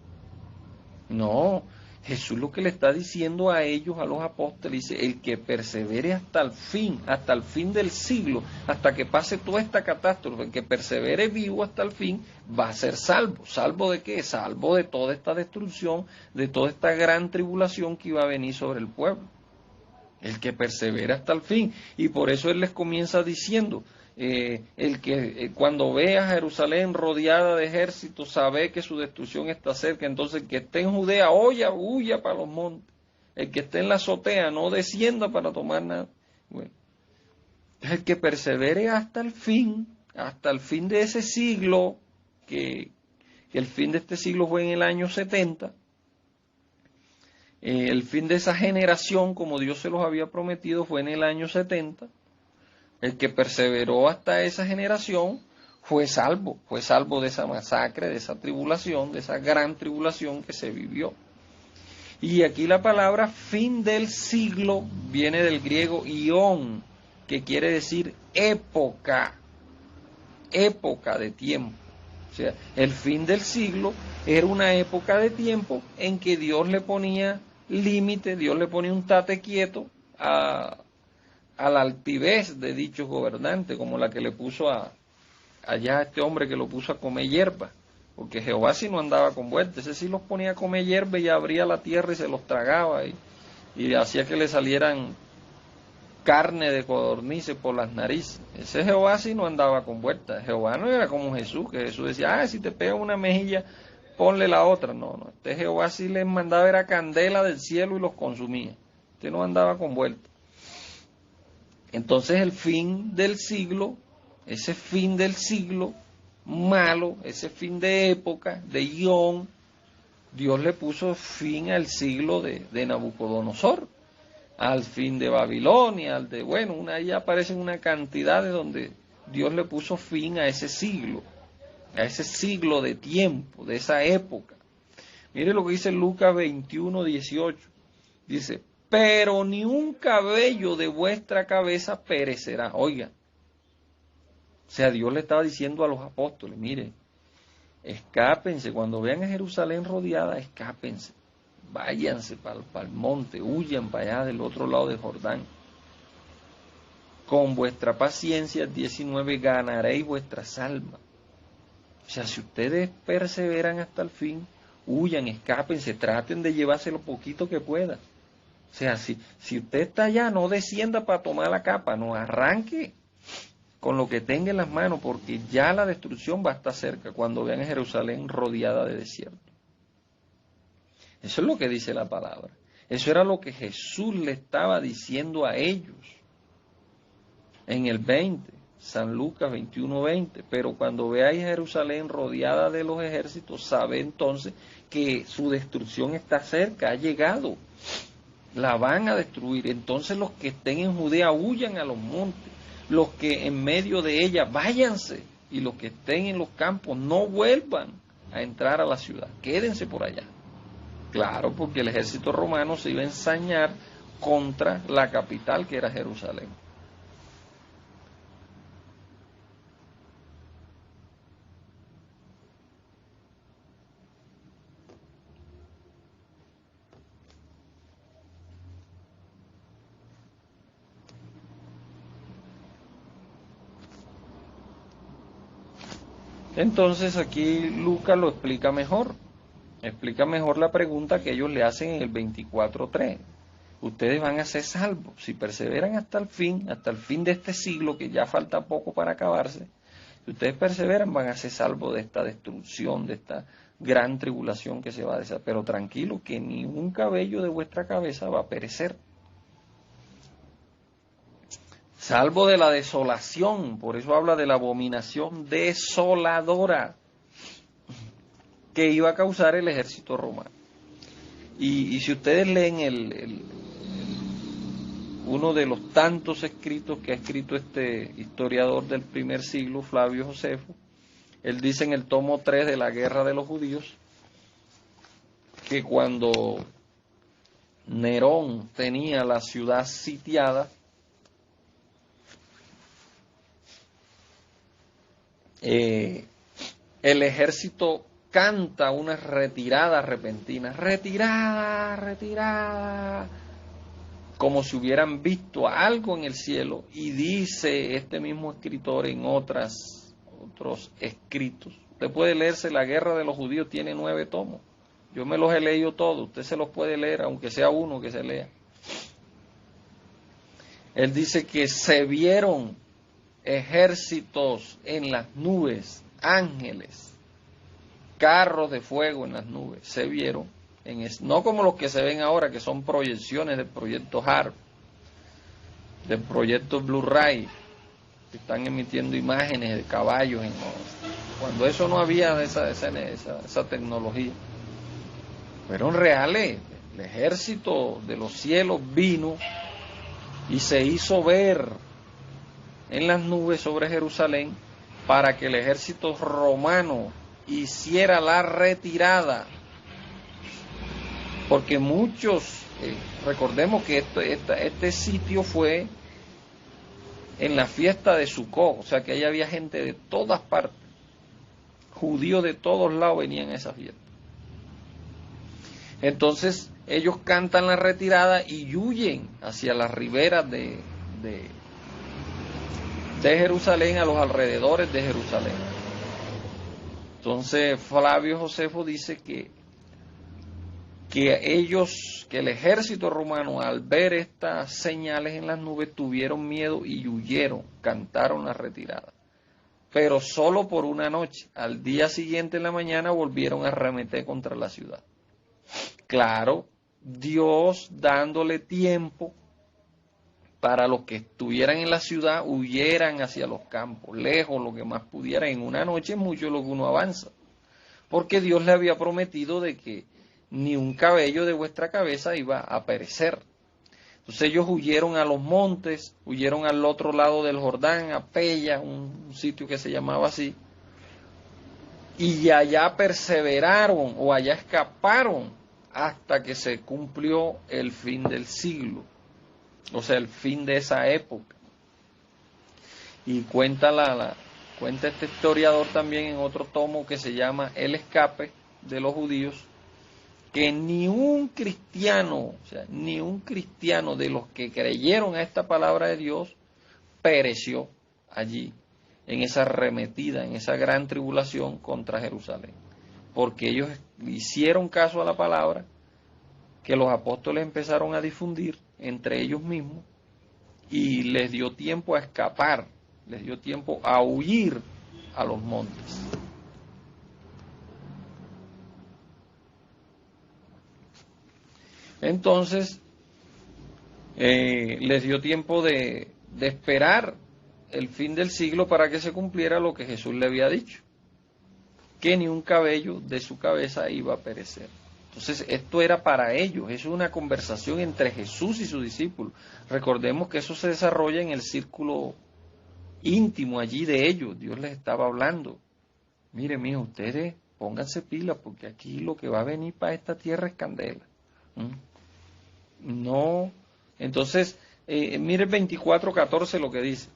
A: No, Jesús lo que le está diciendo a ellos, a los apóstoles, dice: el que persevere hasta el fin del siglo, hasta que pase toda esta catástrofe, el que persevere vivo hasta el fin, va a ser salvo. ¿Salvo de qué? Salvo de toda esta destrucción, de toda esta gran tribulación que iba a venir sobre el pueblo. El que persevera hasta el fin. Y por eso Él les comienza diciendo, cuando ve a Jerusalén rodeada de ejércitos, sabe que su destrucción está cerca. Entonces el que esté en Judea, huya para los montes. El que esté en la azotea, no descienda para tomar nada. Bueno, el que persevere hasta el fin de ese siglo, que el fin de este siglo fue en el año 70, el fin de esa generación, como Dios se los había prometido, fue en el año 70. El que perseveró hasta esa generación fue salvo de esa masacre, de esa tribulación, de esa gran tribulación que se vivió. Y aquí la palabra fin del siglo viene del griego ión, que quiere decir época de tiempo. O sea, el fin del siglo era una época de tiempo en que Dios le ponía límite, Dios le ponía un tate quieto a la altivez de dichos gobernantes, como la que le puso allá a este hombre que lo puso a comer hierba, porque Jehová sí no andaba con vueltas, ese sí los ponía a comer hierba y abría la tierra y se los tragaba y hacía que le salieran carne de codornices por las narices. Ese Jehová sí no andaba con vueltas. Jehová no era como Jesús, que Jesús decía: si te pega una mejilla, ponle la otra. No, este Jehová sí les mandaba era candela del cielo y los consumía. Este no andaba con vueltas. Entonces el fin del siglo, ese fin del siglo malo, ese fin de época, de Ión, Dios le puso fin al siglo de Nabucodonosor, al fin de Babilonia, ahí aparecen una cantidad de donde Dios le puso fin a ese siglo de tiempo, de esa época. Mire lo que dice Lucas 21:18, dice: pero ni un cabello de vuestra cabeza perecerá. Oiga, o sea, Dios le estaba diciendo a los apóstoles: mire, escápense, cuando vean a Jerusalén rodeada, escápense, váyanse para el monte, huyan para allá del otro lado de Jordán. Con vuestra paciencia, 19, ganaréis vuestras almas. O sea, si ustedes perseveran hasta el fin, huyan, escápense, traten de llevarse lo poquito que puedan. O sea, si usted está allá, no descienda para tomar la capa, no arranque con lo que tenga en las manos, porque ya la destrucción va a estar cerca cuando vean a Jerusalén rodeada de desierto. Eso es lo que dice la palabra. Eso era lo que Jesús le estaba diciendo a ellos en el 20, San Lucas 21:20. Pero cuando veáis a Jerusalén rodeada de los ejércitos, sabe entonces que su destrucción está cerca, ha llegado. La van a destruir. Entonces los que estén en Judea huyan a los montes, los que en medio de ella váyanse, y los que estén en los campos no vuelvan a entrar a la ciudad, quédense por allá. Claro, porque el ejército romano se iba a ensañar contra la capital, que era Jerusalén. Entonces aquí Lucas lo explica mejor la pregunta que ellos le hacen en el 24:3. Ustedes van a ser salvos si perseveran hasta el fin de este siglo, que ya falta poco para acabarse. Si ustedes perseveran, van a ser salvos de esta destrucción, de esta gran tribulación que se va a deshacer. Pero tranquilo, que ni un cabello de vuestra cabeza va a perecer. Salvo de la desolación, por eso habla de la abominación desoladora que iba a causar el ejército romano. Y si ustedes leen uno de los tantos escritos que ha escrito este historiador del primer siglo, Flavio Josefo. Él dice en el tomo 3 de la Guerra de los Judíos que cuando Nerón tenía la ciudad sitiada, el ejército canta una retirada repentina, retirada, retirada, como si hubieran visto algo en el cielo. Y dice este mismo escritor en otros escritos, usted puede leerse La Guerra de los Judíos, tiene 9 tomos, yo me los he leído todos, usted se los puede leer, aunque sea uno que se lea. Él dice que se vieron ejércitos en las nubes, ángeles, carros de fuego en las nubes, se vieron, no como los que se ven ahora, que son proyecciones del proyecto HARP, del proyecto Blu-ray, que están emitiendo imágenes de caballos, cuando eso no había esa tecnología. Fueron reales, el ejército de los cielos vino y se hizo ver en las nubes sobre Jerusalén para que el ejército romano hiciera la retirada, porque muchos, recordemos que este sitio fue en la fiesta de Sucot, o sea que ahí había gente de todas partes, judíos de todos lados venían a esa fiesta. Entonces ellos cantan la retirada y huyen hacia las riberas de Jerusalén, a los alrededores de Jerusalén. Entonces Flavio Josefo dice que el ejército romano, al ver estas señales en las nubes, tuvieron miedo y huyeron, cantaron la retirada. Pero solo por una noche. Al día siguiente en la mañana volvieron a arremeter contra la ciudad. Claro, Dios dándole tiempo para los que estuvieran en la ciudad, huyeran hacia los campos, lejos, lo que más pudieran. En una noche es mucho lo que uno avanza, porque Dios le había prometido de que ni un cabello de vuestra cabeza iba a perecer. Entonces ellos huyeron a los montes, huyeron al otro lado del Jordán, a Pella, un sitio que se llamaba así, y allá perseveraron o allá escaparon hasta que se cumplió el fin del siglo, o sea, el fin de esa época. Y cuenta este historiador también en otro tomo que se llama El escape de los judíos, que ni un cristiano, o sea, ni un cristiano de los que creyeron a esta palabra de Dios pereció allí, en esa arremetida, en esa gran tribulación contra Jerusalén, porque ellos hicieron caso a la palabra que los apóstoles empezaron a difundir entre ellos mismos, y les dio tiempo a escapar, les dio tiempo a huir a los montes. Entonces, les dio tiempo de esperar el fin del siglo para que se cumpliera lo que Jesús le había dicho, que ni un cabello de su cabeza iba a perecer. Entonces, esto era para ellos, es una conversación entre Jesús y sus discípulos. Recordemos que eso se desarrolla en el círculo íntimo allí de ellos. Dios les estaba hablando. Mire, mijo, ustedes pónganse pilas, porque aquí lo que va a venir para esta tierra es candela. No, entonces, mire 24:14 lo que dice.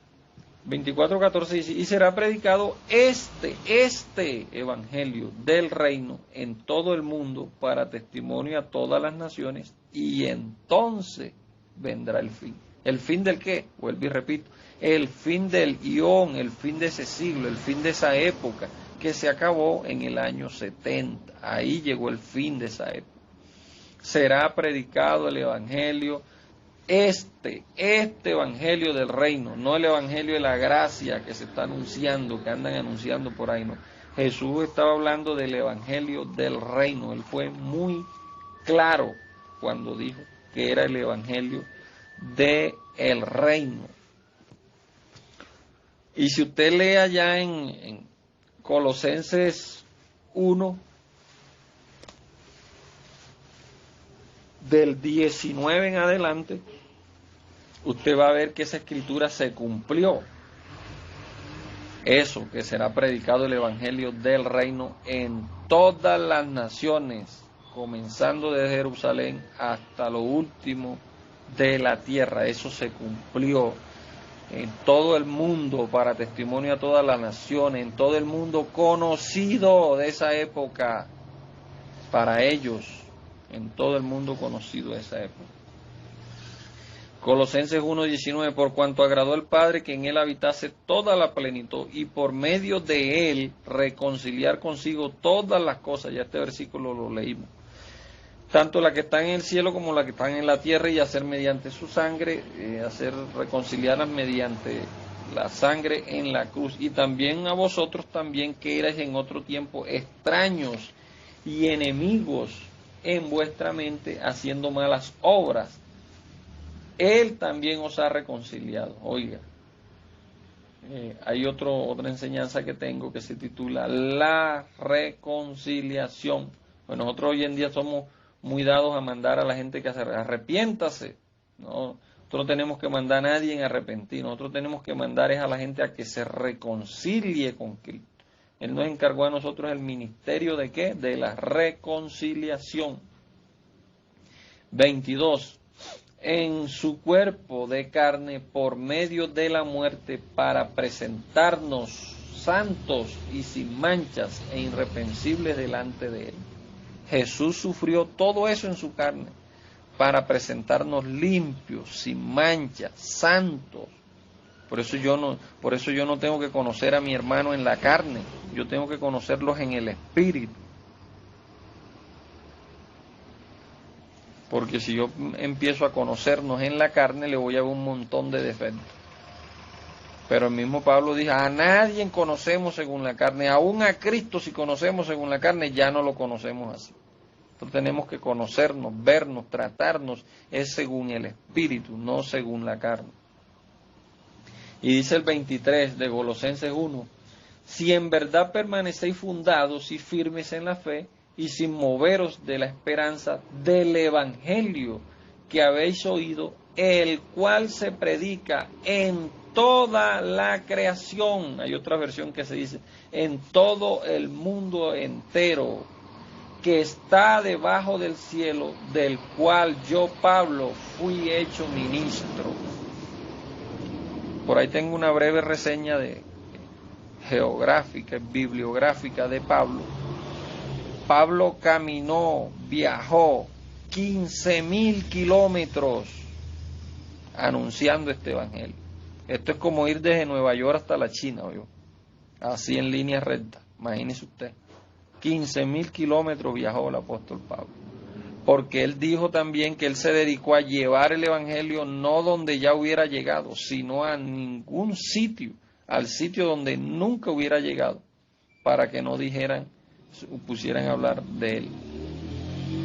A: 24:14 dice, y será predicado este evangelio del reino en todo el mundo para testimonio a todas las naciones, y entonces vendrá el fin. ¿El fin del qué? Vuelvo y repito, el fin del ión, el fin de ese siglo, el fin de esa época que se acabó en el año 70. Ahí llegó el fin de esa época. Será predicado el evangelio, este evangelio del reino, no el evangelio de la gracia que se está anunciando, que andan anunciando por ahí, no. Jesús estaba hablando del evangelio del reino. Él fue muy claro cuando dijo que era el evangelio del reino. Y si usted lee allá en Colosenses 1, del 19 en adelante, usted va a ver que esa escritura se cumplió. Eso, que será predicado el Evangelio del Reino en todas las naciones, comenzando desde Jerusalén hasta lo último de la tierra. Eso se cumplió en todo el mundo para testimonio a todas las naciones, en todo el mundo conocido de esa época, para ellos, en todo el mundo conocido de esa época. Colosenses 1:19, por cuanto agradó al Padre que en él habitase toda la plenitud y por medio de él reconciliar consigo todas las cosas. Ya este versículo lo leímos. Tanto la que están en el cielo como la que están en la tierra, y hacer mediante su sangre, hacer reconciliarlas mediante la sangre en la cruz. Y también a vosotros también, que erais en otro tiempo extraños y enemigos en vuestra mente, haciendo malas obras, Él también os ha reconciliado. Oiga, hay otra enseñanza que tengo que se titula La Reconciliación. Pues nosotros hoy en día somos muy dados a mandar a la gente que arrepiéntase. No, nosotros no tenemos que mandar a nadie en arrepentir. Nosotros tenemos que mandar a la gente a que se reconcilie con Cristo. Él nos encargó a nosotros el ministerio de ¿qué? De la reconciliación. 22. En su cuerpo de carne por medio de la muerte, para presentarnos santos y sin manchas e irreprensibles delante de Él. Jesús sufrió todo eso en su carne para presentarnos limpios, sin manchas, santos. Por eso yo no tengo que conocer a mi hermano en la carne, yo tengo que conocerlos en el Espíritu. Porque si yo empiezo a conocernos en la carne, le voy a ver un montón de defectos. Pero el mismo Pablo dijo, a nadie conocemos según la carne, aún a Cristo si conocemos según la carne, ya no lo conocemos así. Entonces tenemos que conocernos, vernos, tratarnos, es según el Espíritu, no según la carne. Y dice el 23 de Colosenses 1, si en verdad permanecéis fundados y firmes en la fe, y sin moveros de la esperanza del Evangelio que habéis oído, el cual se predica en toda la creación. Hay otra versión que se dice, en todo el mundo entero, que está debajo del cielo, del cual yo, Pablo, fui hecho ministro. Por ahí tengo una breve reseña geográfica, bibliográfica de Pablo. Pablo caminó, viajó 15.000 kilómetros anunciando este evangelio. Esto es como ir desde Nueva York hasta la China, ¿oyó? Así en línea recta, imagínese usted. 15.000 kilómetros viajó el apóstol Pablo. Porque él dijo también que él se dedicó a llevar el evangelio no donde ya hubiera llegado, sino a ningún sitio, al sitio donde nunca hubiera llegado, para que no pusieran a hablar de él.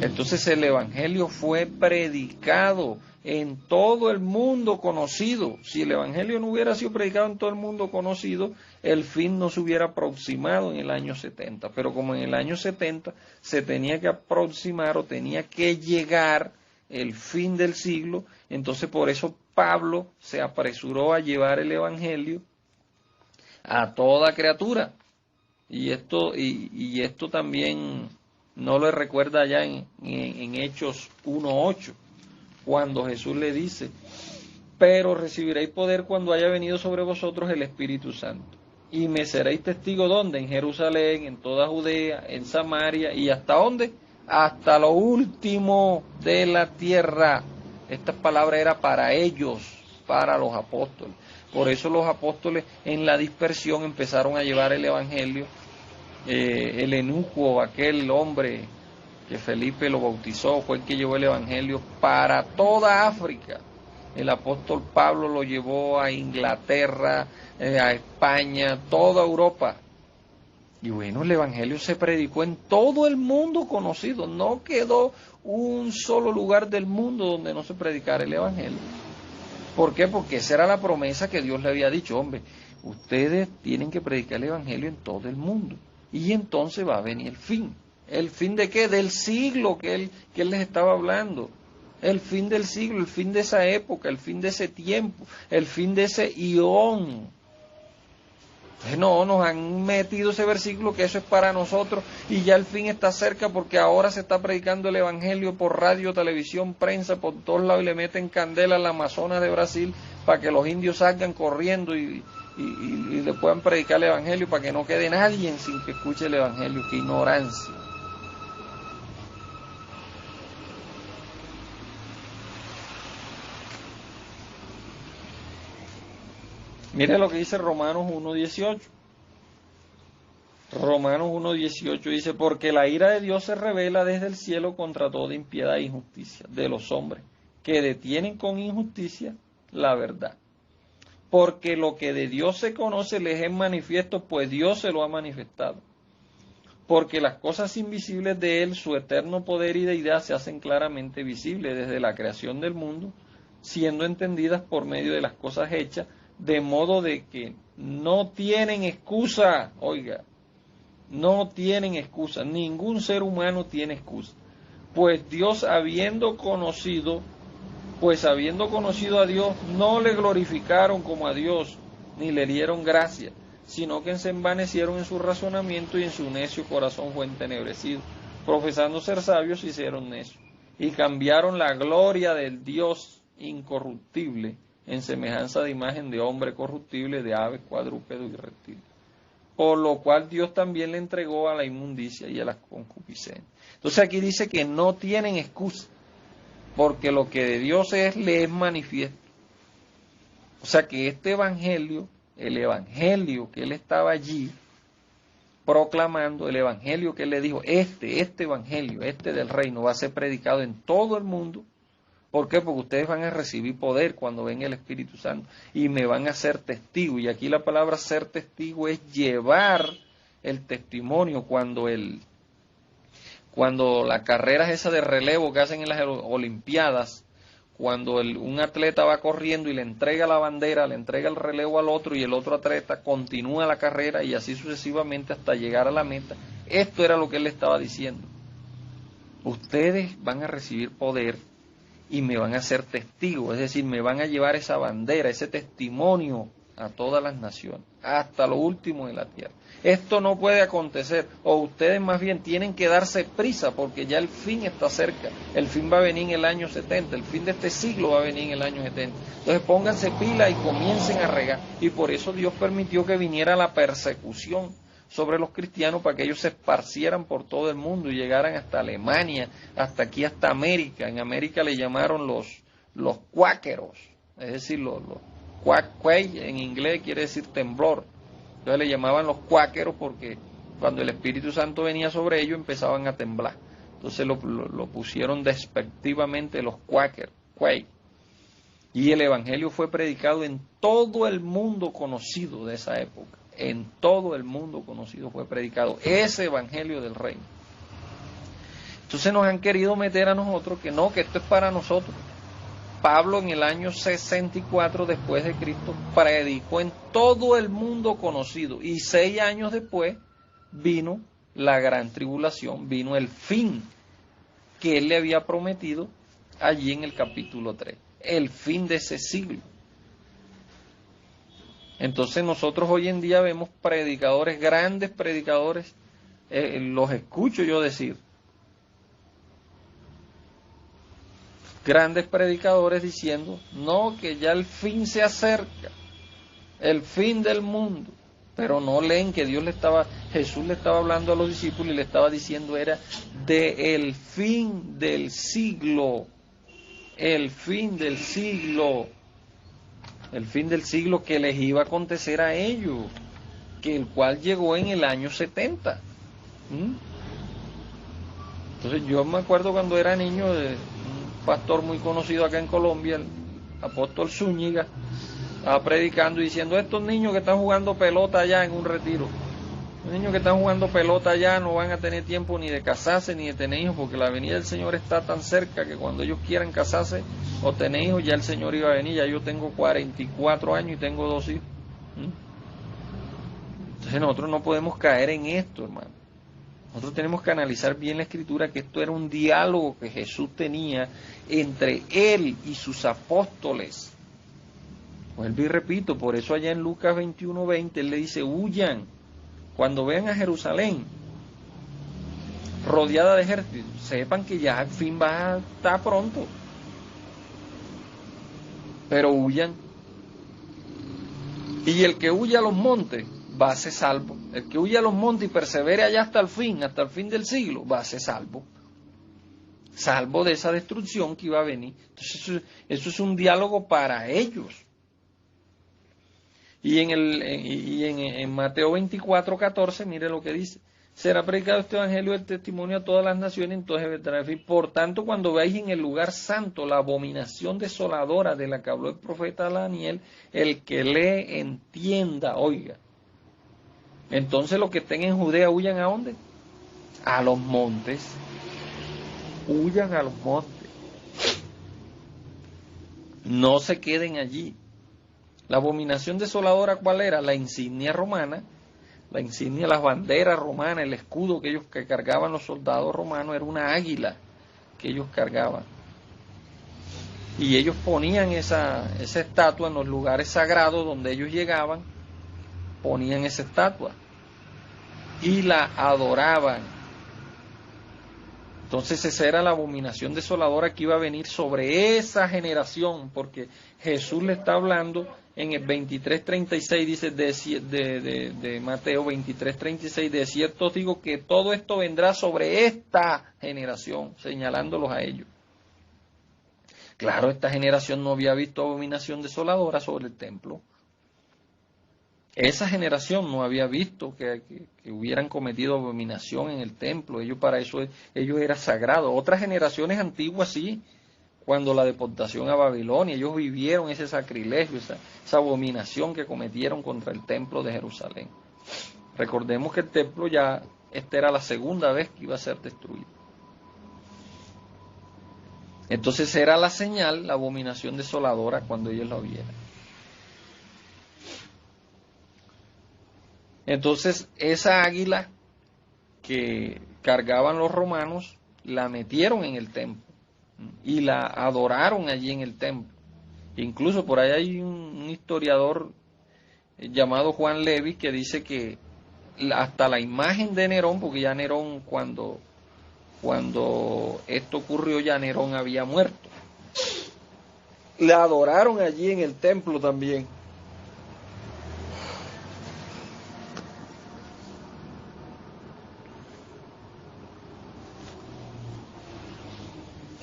A: Entonces el evangelio fue predicado en todo el mundo conocido. Si el evangelio no hubiera sido predicado en todo el mundo conocido, el fin no se hubiera aproximado en el año 70. Pero como en el año 70 se tenía que aproximar o tenía que llegar el fin del siglo, entonces por eso Pablo se apresuró a llevar el evangelio a toda criatura. Y esto también no lo recuerda ya en Hechos 1:8, cuando Jesús le dice, pero recibiréis poder cuando haya venido sobre vosotros el Espíritu Santo. Y me seréis testigos, ¿dónde? En Jerusalén, en toda Judea, en Samaria, ¿y hasta dónde? Hasta lo último de la tierra. Estas palabras eran para ellos, para los apóstoles. Por eso los apóstoles en la dispersión empezaron a llevar el evangelio. El eunuco, aquel hombre que Felipe lo bautizó, fue el que llevó el evangelio para toda África. El apóstol Pablo lo llevó a Inglaterra, a España, toda Europa. Y bueno, el evangelio se predicó en todo el mundo conocido. No quedó un solo lugar del mundo donde no se predicara el evangelio. ¿Por qué? Porque esa era la promesa que Dios le había dicho, hombre, ustedes tienen que predicar el evangelio en todo el mundo. Y entonces va a venir el fin. ¿El fin de qué? Del siglo que él les estaba hablando. El fin del siglo, el fin de esa época, el fin de ese tiempo, el fin de ese ión. No, nos han metido ese versículo que eso es para nosotros y ya el fin está cerca porque ahora se está predicando el evangelio por radio, televisión, prensa, por todos lados y le meten candela al Amazonas de Brasil para que los indios salgan corriendo y le puedan predicar el evangelio para que no quede nadie sin que escuche el evangelio. ¡Qué ignorancia! Mire lo que dice Romanos 1:18. Romanos 1:18 dice, porque la ira de Dios se revela desde el cielo contra toda impiedad e injusticia de los hombres, que detienen con injusticia la verdad. Porque lo que de Dios se conoce les es manifiesto, pues Dios se lo ha manifestado. Porque las cosas invisibles de Él, su eterno poder y deidad, se hacen claramente visibles desde la creación del mundo, siendo entendidas por medio de las cosas hechas, de modo de que no tienen excusa, oiga, no tienen excusa, ningún ser humano tiene excusa, pues Dios habiendo conocido a Dios, no le glorificaron como a Dios, ni le dieron gracia, sino que se envanecieron en su razonamiento y en su necio corazón fue entenebrecido, profesando ser sabios se hicieron necios, y cambiaron la gloria del Dios incorruptible en semejanza de imagen de hombre corruptible, de aves, cuadrúpedos y reptiles. Por lo cual Dios también le entregó a la inmundicia y a las concupiscencias. Entonces aquí dice que no tienen excusa, porque lo que de Dios le es manifiesto. O sea que este evangelio, el evangelio que él estaba allí proclamando, el evangelio que él le dijo, este evangelio, del reino, va a ser predicado en todo el mundo. ¿Por qué? Porque ustedes van a recibir poder cuando venga el Espíritu Santo y me van a ser testigo. Y aquí la palabra ser testigo es llevar el testimonio cuando la carrera es esa de relevo que hacen en las Olimpiadas, cuando un atleta va corriendo y le entrega la bandera, le entrega el relevo al otro y el otro atleta continúa la carrera y así sucesivamente hasta llegar a la meta. Esto era lo que él le estaba diciendo. Ustedes van a recibir poder y me van a ser testigos, es decir, me van a llevar esa bandera, ese testimonio a todas las naciones, hasta lo último de la tierra. Esto no puede acontecer, o ustedes más bien tienen que darse prisa, porque ya el fin está cerca, el fin va a venir en el año 70, el fin de este siglo va a venir en el año 70. Entonces pónganse pila y comiencen a regar, y por eso Dios permitió que viniera la persecución sobre los cristianos para que ellos se esparcieran por todo el mundo y llegaran hasta Alemania, hasta aquí, hasta América. En América le llamaron los cuáqueros, es decir, los quack-quay en inglés quiere decir temblor. Entonces le llamaban los cuáqueros porque cuando el Espíritu Santo venía sobre ellos empezaban a temblar. Entonces lo pusieron despectivamente los quackers, quay. Y el Evangelio fue predicado en todo el mundo conocido de esa época. En todo el mundo conocido fue predicado ese Evangelio del Reino. Entonces nos han querido meter a nosotros que no, que esto es para nosotros. Pablo en el año 64 después de Cristo predicó en todo el mundo conocido y 6 años después vino la gran tribulación, vino el fin que él le había prometido allí en el capítulo 3, el fin de ese siglo. Entonces nosotros hoy en día vemos predicadores, grandes predicadores, los escucho yo decir, grandes predicadores diciendo, no, que ya el fin se acerca, el fin del mundo, pero no leen que Jesús le estaba hablando a los discípulos y le estaba diciendo era del fin del siglo, el fin del siglo, el fin del siglo que les iba a acontecer a ellos, que el cual llegó en el año 70. Entonces yo me acuerdo cuando era niño de un pastor muy conocido acá en Colombia, el apóstol Zúñiga, estaba predicando y diciendo, estos niños que están jugando pelota allá en un retiro, los niños que están jugando pelota allá no van a tener tiempo ni de casarse ni de tener hijos, porque la venida del Señor está tan cerca que cuando ellos quieran casarse o tener hijos, ya el Señor iba a venir. Ya yo tengo 44 años y tengo 2 hijos. Entonces nosotros no podemos caer en esto, hermano. Nosotros tenemos que analizar bien la Escritura, que esto era un diálogo que Jesús tenía entre Él y sus apóstoles. Vuelvo y repito, por eso allá en Lucas 21:20 Él le dice, huyan cuando vean a Jerusalén rodeada de ejércitos, sepan que ya al fin va a estar pronto. Pero huyan. Y el que huya a los montes va a ser salvo. El que huya a los montes y persevere allá hasta el fin del siglo, va a ser salvo. Salvo de esa destrucción que iba a venir. Entonces eso es un diálogo para ellos. Y en Mateo 24:14, mire lo que dice. Será predicado este evangelio del testimonio a todas las naciones, entonces vendrá el fin. Por tanto, cuando veáis en el lugar santo la abominación desoladora de la que habló el profeta Daniel, el que lee entienda, oiga. Entonces los que estén en Judea, ¿huyan a dónde? A los montes. Huyan a los montes. No se queden allí. La abominación desoladora, ¿cuál era? La insignia romana. La insignia, las banderas romanas, el escudo que cargaban los soldados romanos era una águila que ellos cargaban. Y ellos ponían esa estatua en los lugares sagrados donde ellos llegaban, ponían esa estatua y la adoraban. Entonces esa era la abominación desoladora que iba a venir sobre esa generación, porque Jesús le está hablando en el 23:36, dice de Mateo 23:36, de cierto os digo que todo esto vendrá sobre esta generación, señalándolos a ellos. Claro, esta generación no había visto abominación desoladora sobre el templo. Esa generación no había visto que hubieran cometido abominación en el templo. Ellos para eso, ellos eran sagrados. Otras generaciones antiguas sí, cuando la deportación a Babilonia, ellos vivieron ese sacrilegio, esa abominación que cometieron contra el templo de Jerusalén. Recordemos que el templo ya, esta era la segunda vez que iba a ser destruido. Entonces era la señal, la abominación desoladora cuando ellos lo vieran. Entonces esa águila que cargaban los romanos la metieron en el templo y la adoraron allí en el templo. Incluso por ahí hay un historiador llamado Juan Levi que dice que hasta la imagen de Nerón, porque ya Nerón cuando esto ocurrió ya Nerón había muerto, la adoraron allí en el templo también.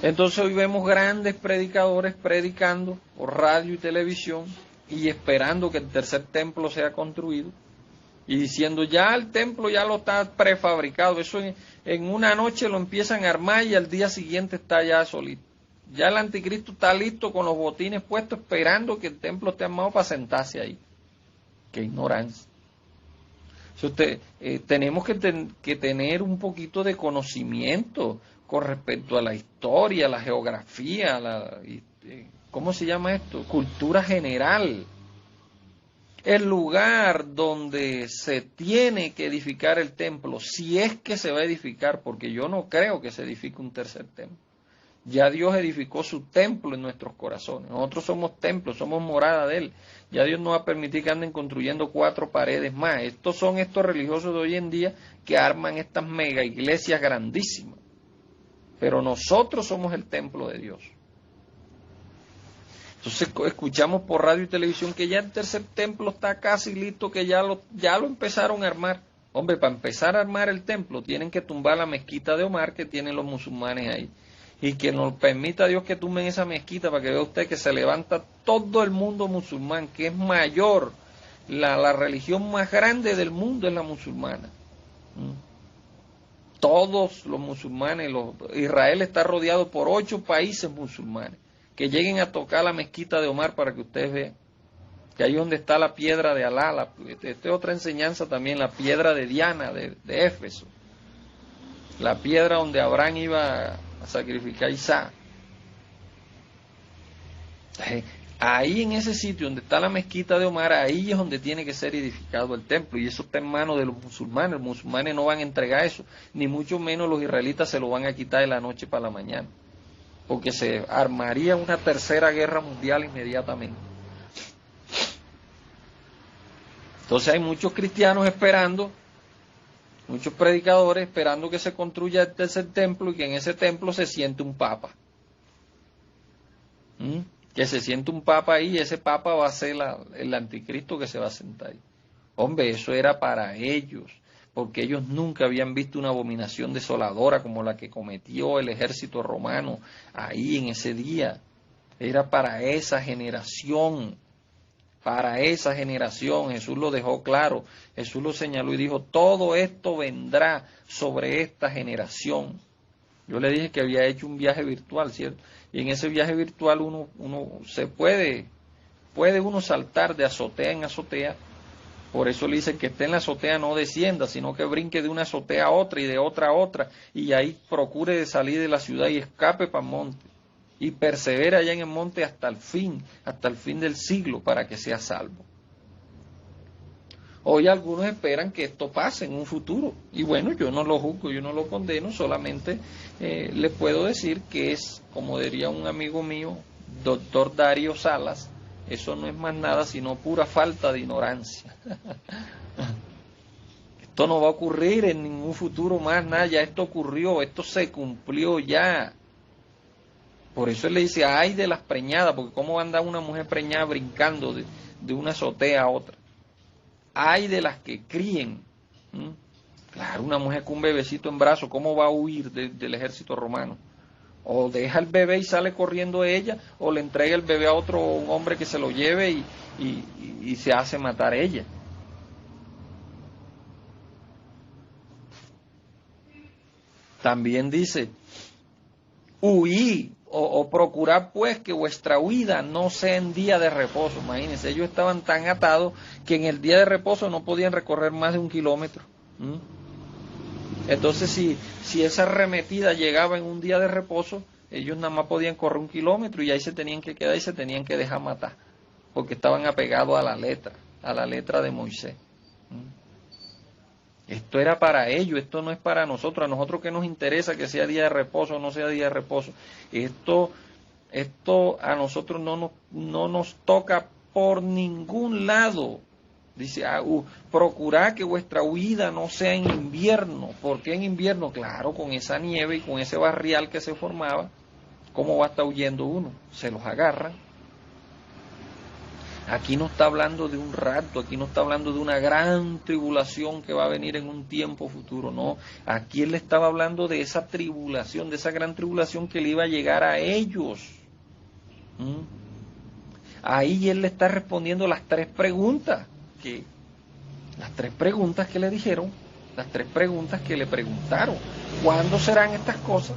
A: Entonces hoy vemos grandes predicadores predicando por radio y televisión y esperando que el tercer templo sea construido y diciendo ya el templo ya lo está prefabricado, eso en una noche lo empiezan a armar y al día siguiente está ya solito. Ya el anticristo está listo con los botines puestos esperando que el templo esté armado para sentarse ahí. ¡Qué ignorancia! Tenemos que tener un poquito de conocimiento con respecto a la historia, la geografía, ¿cómo se llama esto? Cultura general. El lugar donde se tiene que edificar el templo, si es que se va a edificar, porque yo no creo que se edifique un tercer templo. Ya Dios edificó su templo en nuestros corazones. Nosotros somos templos, somos morada de Él. Ya Dios no va a permitir que anden construyendo 4 paredes más. Estos son estos religiosos de hoy en día que arman estas mega iglesias grandísimas. Pero nosotros somos el templo de Dios. Entonces escuchamos por radio y televisión que ya el tercer templo está casi listo, que ya lo empezaron a armar. Hombre, para empezar a armar el templo tienen que tumbar la mezquita de Omar que tienen los musulmanes ahí. Y que nos permita Dios que tumben esa mezquita para que vea usted que se levanta todo el mundo musulmán, que es mayor, la religión más grande del mundo es la musulmana. Todos los musulmanes, Israel está rodeado por 8 países musulmanes, que lleguen a tocar la mezquita de Omar para que ustedes vean que ahí donde está la piedra de Alá, esta es otra enseñanza también, la piedra de Diana de Éfeso, la piedra donde Abraham iba a sacrificar a Isaac. Ahí en ese sitio donde está la mezquita de Omar, ahí es donde tiene que ser edificado el templo, y eso está en manos de los musulmanes. Los musulmanes no van a entregar eso, ni mucho menos los israelitas se lo van a quitar de la noche para la mañana, porque se armaría una tercera guerra mundial inmediatamente. Entonces hay muchos cristianos esperando, muchos predicadores esperando que se construya el tercer templo y que en ese templo se siente un papa. Que se siente un papa ahí, y ese papa va a ser el anticristo que se va a sentar ahí. Hombre, eso era para ellos, porque ellos nunca habían visto una abominación desoladora como la que cometió el ejército romano ahí en ese día. Era para esa generación. Para esa generación, Jesús lo dejó claro, Jesús lo señaló y dijo, todo esto vendrá sobre esta generación. Yo le dije que había hecho un viaje virtual, ¿cierto? Y en ese viaje virtual uno se puede uno saltar de azotea en azotea. Por eso le dicen que esté en la azotea no descienda, sino que brinque de una azotea a otra y de otra a otra, y ahí procure de salir de la ciudad y escape para el monte. Y persevera allá en el monte hasta el fin del siglo, para que sea salvo. Hoy algunos esperan que esto pase en un futuro, y bueno, yo no lo juzgo, yo no lo condeno, solamente le puedo decir que es, como diría un amigo mío, doctor Darío Salas, eso no es más nada sino pura falta de ignorancia. Esto no va a ocurrir en ningún futuro más, nada, ya esto ocurrió, esto se cumplió ya. Por eso él le dice, ay de las preñadas, porque cómo va a andar una mujer preñada brincando de una azotea a otra. Ay de las que críen. Claro, una mujer con un bebecito en brazos, ¿cómo va a huir del ejército romano? O deja el bebé y sale corriendo ella, o le entrega el bebé a otro hombre que se lo lleve y se hace matar ella. También dice, huí o procurad pues que vuestra huida no sea en día de reposo. Imagínense, ellos estaban tan atados que en el día de reposo no podían recorrer más de 1 kilómetro. Entonces si esa arremetida llegaba en un día de reposo, ellos nada más podían correr 1 kilómetro y ahí se tenían que quedar y se tenían que dejar matar, porque estaban apegados a la letra de Moisés. Esto era para ellos, esto no es para nosotros. A nosotros que nos interesa que sea día de reposo o no sea día de reposo. Esto a nosotros no nos toca por ningún lado. Dice, procurad que vuestra huida no sea en invierno. ¿Por qué en invierno? Claro, con esa nieve y con ese barrial que se formaba, ¿cómo va a estar huyendo uno? Se los agarran. Aquí no está hablando de un rapto, aquí no está hablando de una gran tribulación que va a venir en un tiempo futuro, no. Aquí él le estaba hablando de esa tribulación, de esa gran tribulación que le iba a llegar a ellos. Ahí él le está respondiendo las 3 preguntas, las 3 preguntas que le dijeron, las 3 preguntas que le preguntaron. ¿Cuándo serán estas cosas?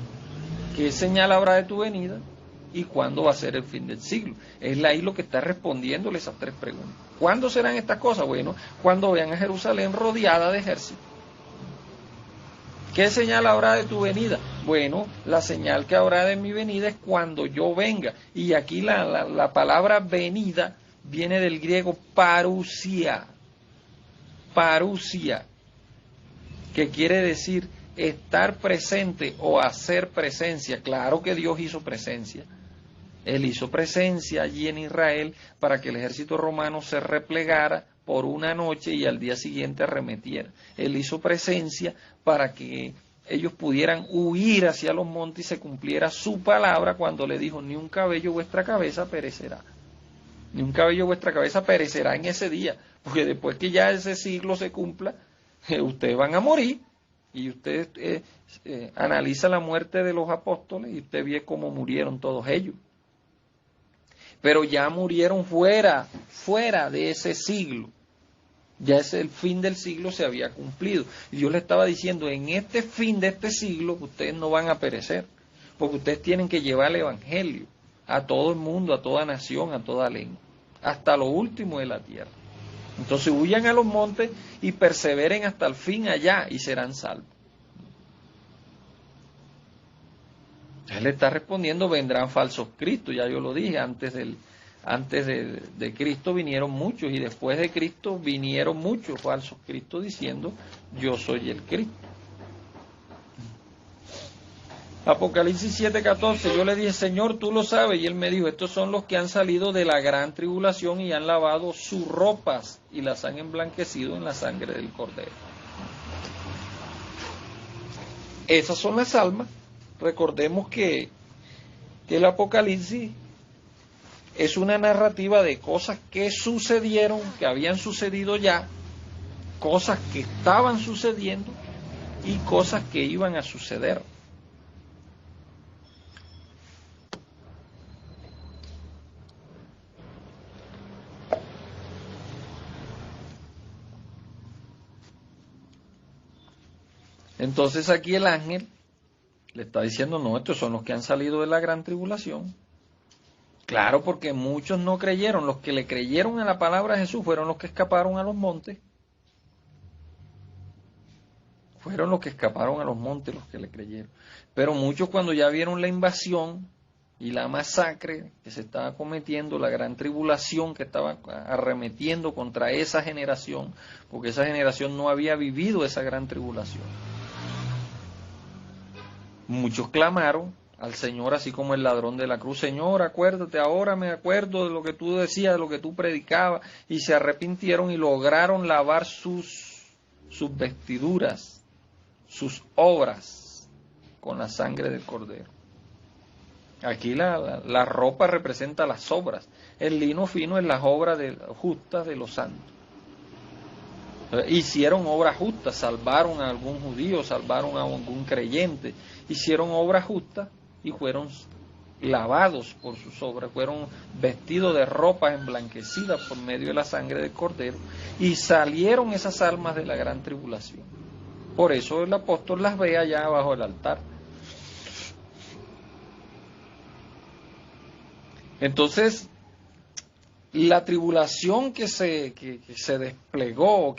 A: ¿Qué señal habrá de tu venida? ¿Y cuándo va a ser el fin del siglo? Es ahí lo que está respondiéndole esas 3 preguntas. ¿Cuándo serán estas cosas? Bueno, cuando vean a Jerusalén rodeada de ejércitos. ¿Qué señal habrá de tu venida? Bueno, la señal que habrá de mi venida es cuando yo venga. Y aquí la palabra venida viene del griego parousia. Parousia, que quiere decir estar presente o hacer presencia. Claro que Dios hizo presencia. Él hizo presencia allí en Israel para que el ejército romano se replegara por una noche y al día siguiente arremetiera. Él hizo presencia para que ellos pudieran huir hacia los montes y se cumpliera su palabra cuando le dijo, ni un cabello vuestra cabeza perecerá. Ni un cabello vuestra cabeza perecerá en ese día, porque después que ya ese siglo se cumpla, ustedes van a morir. Y usted analiza la muerte de los apóstoles y usted ve cómo murieron todos ellos. Pero ya murieron fuera de ese siglo. Ya el fin del siglo se había cumplido. Y Dios le estaba diciendo, en este fin de este siglo ustedes no van a perecer, porque ustedes tienen que llevar el evangelio a todo el mundo, a toda nación, a toda lengua, hasta lo último de la tierra. Entonces huyan a los montes y perseveren hasta el fin allá y serán salvos. Él le está respondiendo, vendrán falsos cristos, ya yo lo dije antes Antes de Cristo vinieron muchos y después de Cristo vinieron muchos falsos cristos diciendo yo soy el Cristo. Apocalipsis 7:14, yo le dije, Señor, tú lo sabes, y él me dijo, estos son los que han salido de la gran tribulación y han lavado sus ropas y las han emblanquecido en la sangre del Cordero. Esas son las almas. Recordemos que el Apocalipsis es una narrativa de cosas que sucedieron, que habían sucedido ya, cosas que estaban sucediendo y cosas que iban a suceder. Entonces aquí el ángel le está diciendo, no, estos son los que han salido de la gran tribulación. Claro, porque muchos no creyeron. Los que le creyeron a la palabra de Jesús fueron los que escaparon a los montes. Fueron los que escaparon a los montes los que le creyeron. Pero muchos cuando ya vieron la invasión y la masacre que se estaba cometiendo, la gran tribulación que estaba arremetiendo contra esa generación, porque esa generación no había vivido esa gran tribulación. Muchos clamaron al Señor, así como el ladrón de la cruz, Señor, acuérdate, ahora me acuerdo de lo que tú decías, de lo que tú predicabas, y se arrepintieron y lograron lavar sus vestiduras, sus obras, con la sangre del Cordero. Aquí la ropa representa las obras, el lino fino es las obras justas de los santos. Hicieron obras justas, salvaron a algún judío, salvaron a algún creyente, hicieron obras justas y fueron lavados por sus obras, fueron vestidos de ropas emblanquecidas por medio de la sangre del Cordero y salieron esas almas de la gran tribulación. Por eso el apóstol las ve allá abajo del altar. Entonces, la tribulación que se desplegó,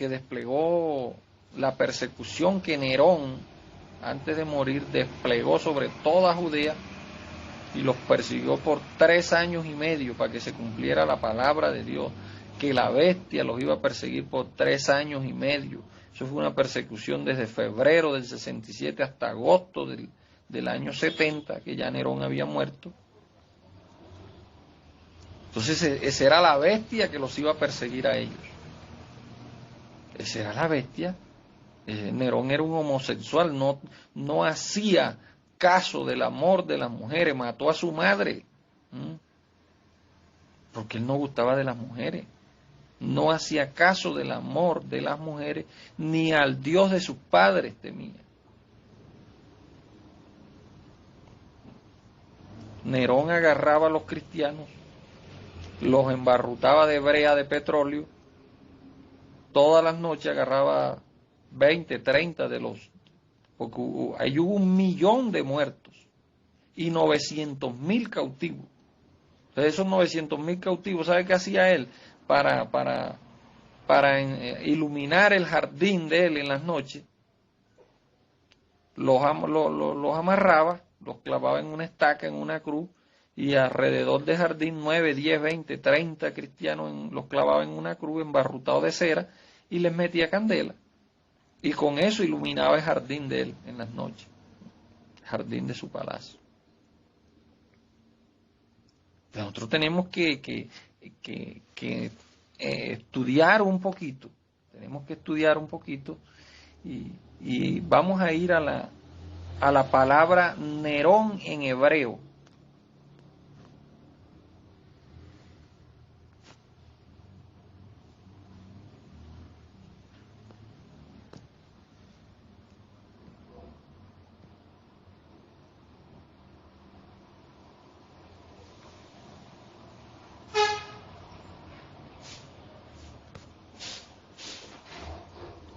A: la persecución que Nerón, antes de morir, desplegó sobre toda Judea y los persiguió por 3 años y medio para que se cumpliera la palabra de Dios, que la bestia los iba a perseguir por 3 años y medio. Eso fue una persecución desde febrero del 67 hasta agosto del año 70, que ya Nerón había muerto. Entonces esa era la bestia que los iba a perseguir a ellos. Esa era la bestia. Nerón era un homosexual, no hacía caso del amor de las mujeres, mató a su madre, porque él no gustaba de las mujeres. No hacía caso del amor de las mujeres, ni al Dios de sus padres temía. Nerón agarraba a los cristianos, los embarrutaba de brea de petróleo, todas las noches agarraba 20, 30 de los, porque ahí hubo 1 millón de muertos y 900.000 cautivos. Entonces esos 900.000 cautivos, ¿sabe qué hacía él? Para iluminar el jardín de él en las noches, los amarraba, los clavaba en una estaca, en una cruz, y alrededor del jardín 9, 10, 20, 30 cristianos los clavaba en una cruz embarrutados de cera y les metía candela. Y con eso iluminaba el jardín de él en las noches, el jardín de su palacio. Nosotros tenemos que estudiar un poquito, y vamos a ir a la palabra Nerón en hebreo.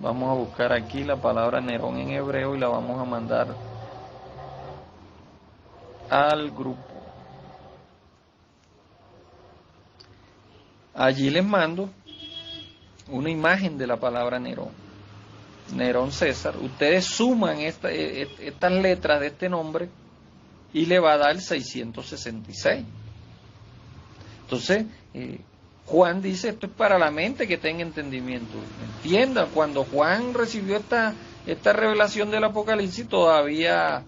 A: Vamos a buscar aquí la palabra Nerón en hebreo y la vamos a mandar al grupo. Allí les mando una imagen de la palabra Nerón. Nerón César. Ustedes suman estas letras de este nombre y le va a dar 666. Entonces, Juan dice, esto es para la mente que tenga entendimiento. Entienda, cuando Juan recibió esta revelación del Apocalipsis, todavía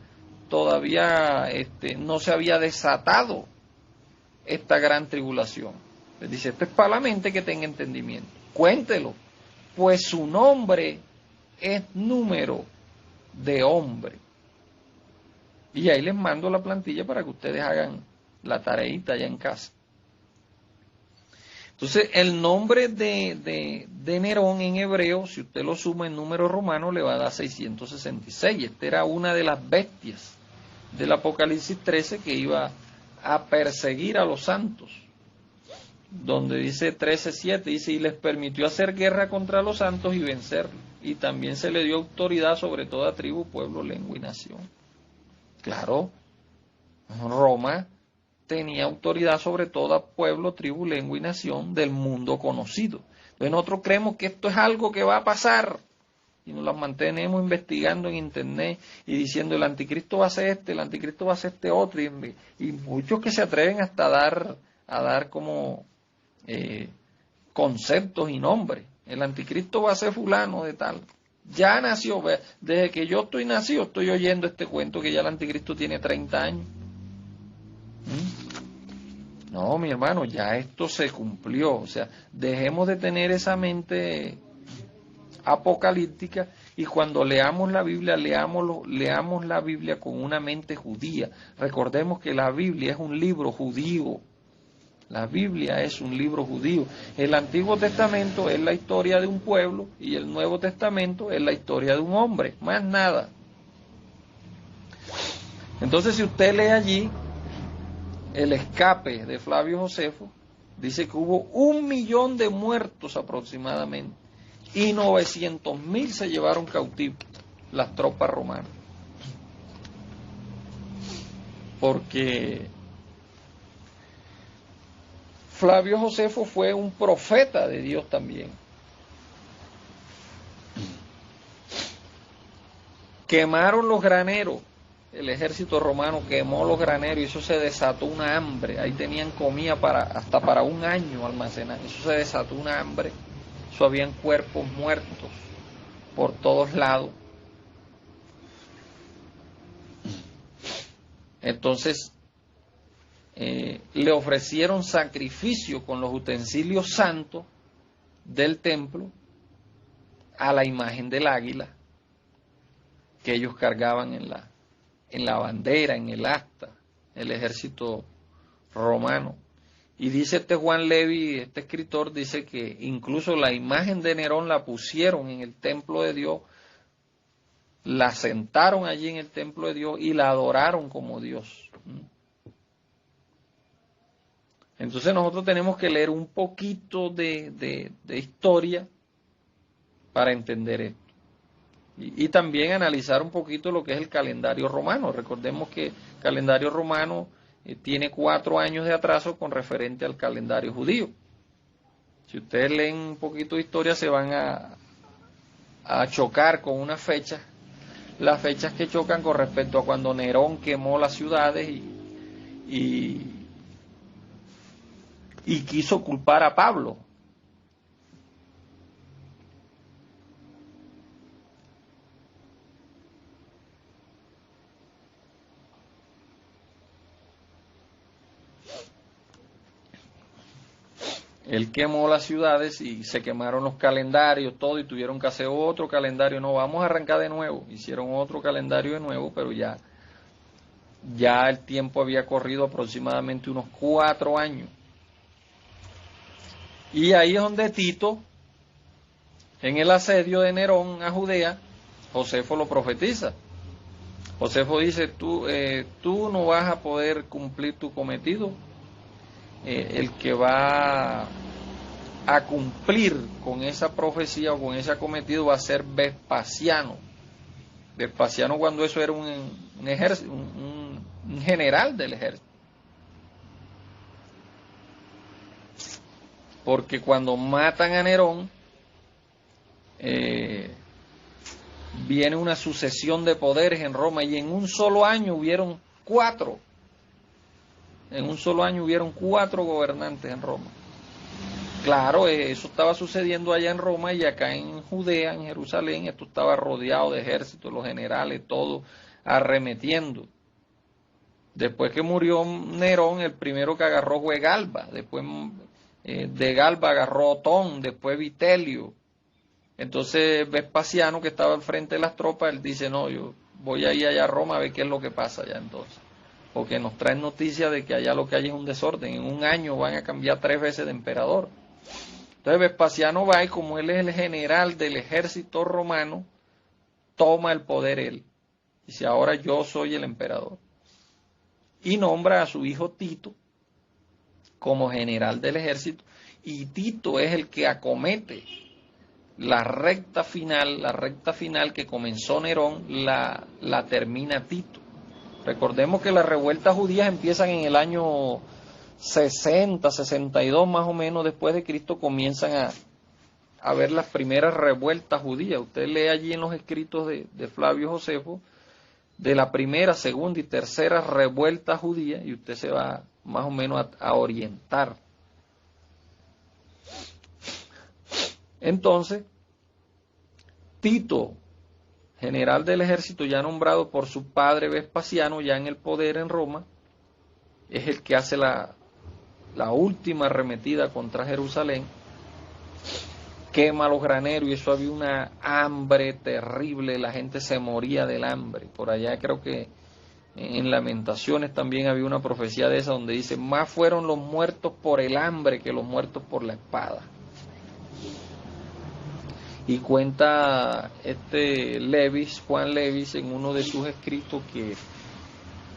A: no se había desatado esta gran tribulación. Les dice, esto es para la mente que tenga entendimiento. Cuéntelo, pues su nombre es número de hombre. Y ahí les mando la plantilla para que ustedes hagan la tareita allá en casa. Entonces, el nombre de Nerón en hebreo, si usted lo suma en número romano, le va a dar 666. Esta era una de las bestias del Apocalipsis 13 que iba a perseguir a los santos. Donde dice 13:7, dice, y les permitió hacer guerra contra los santos y vencerlos. Y también se le dio autoridad sobre toda tribu, pueblo, lengua y nación. Claro, Roma tenía autoridad sobre todo pueblo, tribu, lengua y nación del mundo conocido. Entonces nosotros creemos que esto es algo que va a pasar y nos las mantenemos investigando en internet y diciendo el anticristo va a ser el anticristo va a ser este otro, y muchos que se atreven hasta a dar como conceptos y nombres. El anticristo va a ser fulano de tal. Ya nació, desde que yo estoy nacido estoy oyendo este cuento que ya el anticristo tiene 30 años. No, mi hermano, ya esto se cumplió. O sea, dejemos de tener esa mente apocalíptica y cuando leamos la Biblia, leamos la Biblia con una mente judía. Recordemos que la Biblia es un libro judío. La Biblia es un libro judío. El Antiguo Testamento es la historia de un pueblo y el Nuevo Testamento es la historia de un hombre, más nada. Entonces, si usted lee allí el escape de Flavio Josefo, dice que hubo 1 millón de muertos aproximadamente y 900.000 se llevaron cautivos las tropas romanas. Porque Flavio Josefo fue un profeta de Dios también. Quemaron los graneros. El ejército romano quemó los graneros y eso se desató una hambre. Ahí tenían comida hasta para 1 año almacenar. Eso se desató una hambre. Eso habían cuerpos muertos por todos lados. Entonces, le ofrecieron sacrificio con los utensilios santos del templo a la imagen del águila que ellos cargaban en la bandera, en el asta, el ejército romano. Y dice este Juan Levi, este escritor, dice que incluso la imagen de Nerón la pusieron en el templo de Dios, la sentaron allí en el templo de Dios y la adoraron como Dios. Entonces nosotros tenemos que leer un poquito de historia para entender esto. Y también analizar un poquito lo que es el calendario romano. Recordemos que el calendario romano tiene 4 años de atraso con referente al calendario judío. Si ustedes leen un poquito de historia se van a chocar con una fecha. Las fechas que chocan con respecto a cuando Nerón quemó las ciudades y quiso culpar a Pablo. Él quemó las ciudades y se quemaron los calendarios, todo, y tuvieron que hacer otro calendario. No, vamos a arrancar de nuevo. Hicieron otro calendario de nuevo, pero ya el tiempo había corrido aproximadamente unos 4 años. Y ahí es donde Tito, en el asedio de Nerón a Judea, Josefo lo profetiza. Josefo dice, tú no vas a poder cumplir tu cometido. El que va a cumplir con esa profecía o con ese acometido va a ser Vespasiano. Vespasiano, cuando eso era un ejército, un general del ejército. Porque cuando matan a Nerón, viene una sucesión de poderes en Roma y en un solo año hubieron 4. En un solo año hubieron 4 gobernantes en Roma. Claro, eso estaba sucediendo allá en Roma y acá en Judea, en Jerusalén, esto estaba rodeado de ejércitos, los generales, todos arremetiendo. Después que murió Nerón, el primero que agarró fue Galba, después de Galba agarró Otón, después Vitelio. Entonces Vespasiano, que estaba al frente de las tropas, él dice, no, yo voy a ir allá a Roma a ver qué es lo que pasa allá entonces. Porque nos traen noticias de que allá lo que hay es un desorden. En un año van a cambiar 3 veces de emperador. Entonces Vespasiano va y como él es el general del ejército romano, toma el poder él. Dice, ahora yo soy el emperador. Y nombra a su hijo Tito como general del ejército. Y Tito es el que acomete la recta final que comenzó Nerón, la termina Tito. Recordemos que las revueltas judías empiezan en el año 60, 62 más o menos después de Cristo, comienzan a ver las primeras revueltas judías. Usted lee allí en los escritos de Flavio Josefo de la primera, segunda y tercera revuelta judía y usted se va más o menos a orientar. Entonces, Tito, general del ejército ya nombrado por su padre Vespasiano, ya en el poder en Roma, es el que hace la última arremetida contra Jerusalén, quema los graneros y eso había una hambre terrible, la gente se moría del hambre. Por allá creo que en Lamentaciones también había una profecía de esa donde dice, más fueron los muertos por el hambre que los muertos por la espada. Y cuenta Juan Levis, en uno de sus escritos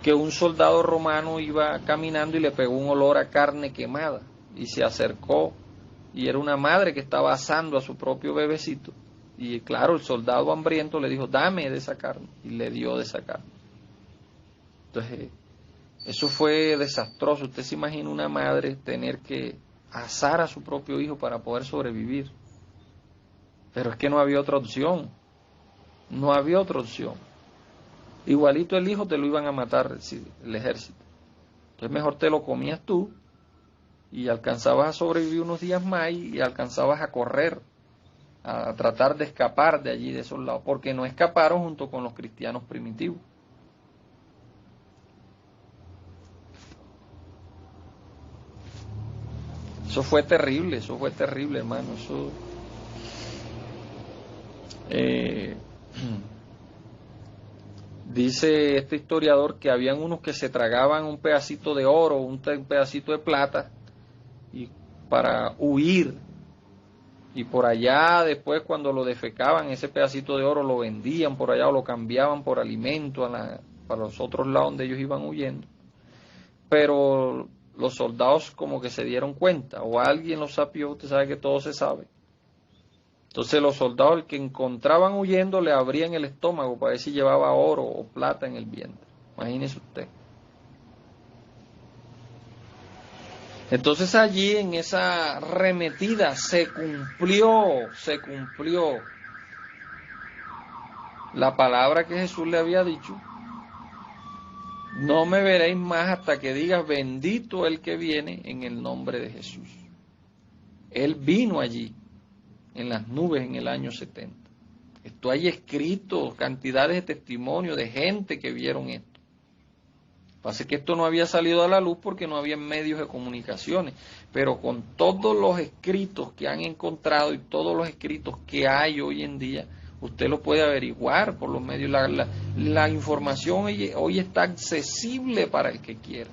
A: que un soldado romano iba caminando y le pegó un olor a carne quemada y se acercó y era una madre que estaba asando a su propio bebecito y claro, el soldado hambriento le dijo, dame de esa carne, y le dio de esa carne. Entonces, eso fue desastroso. Usted se imagina una madre tener que asar a su propio hijo para poder sobrevivir. Pero es que no había otra opción. No había otra opción. Igualito el hijo te lo iban a matar el ejército. Entonces mejor te lo comías tú y alcanzabas a sobrevivir unos días más y alcanzabas a correr, a tratar de escapar de allí, de esos lados, porque no escaparon junto con los cristianos primitivos. Eso fue terrible, hermano. Eso, dice este historiador que habían unos que se tragaban un pedacito de oro, un pedacito de plata, y para huir. Y por allá después cuando lo defecaban, ese pedacito de oro lo vendían por allá o lo cambiaban por alimento para los otros lados donde ellos iban huyendo. Pero los soldados como que se dieron cuenta, o alguien lo sapió, usted sabe que todo se sabe. Entonces los soldados, el que encontraban huyendo, le abrían el estómago para ver si llevaba oro o plata en el vientre. Imagínese usted. Entonces allí en esa arremetida se cumplió la palabra que Jesús le había dicho. No me veréis más hasta que digas bendito el que viene en el nombre de Jesús. Él vino allí en las nubes en el año 70. Esto hay escrito, cantidades de testimonios de gente que vieron esto. Pasa que esto no había salido a la luz porque no había medios de comunicaciones, pero con todos los escritos que han encontrado y todos los escritos que hay hoy en día, usted lo puede averiguar por los medios. La información hoy está accesible para el que quiera.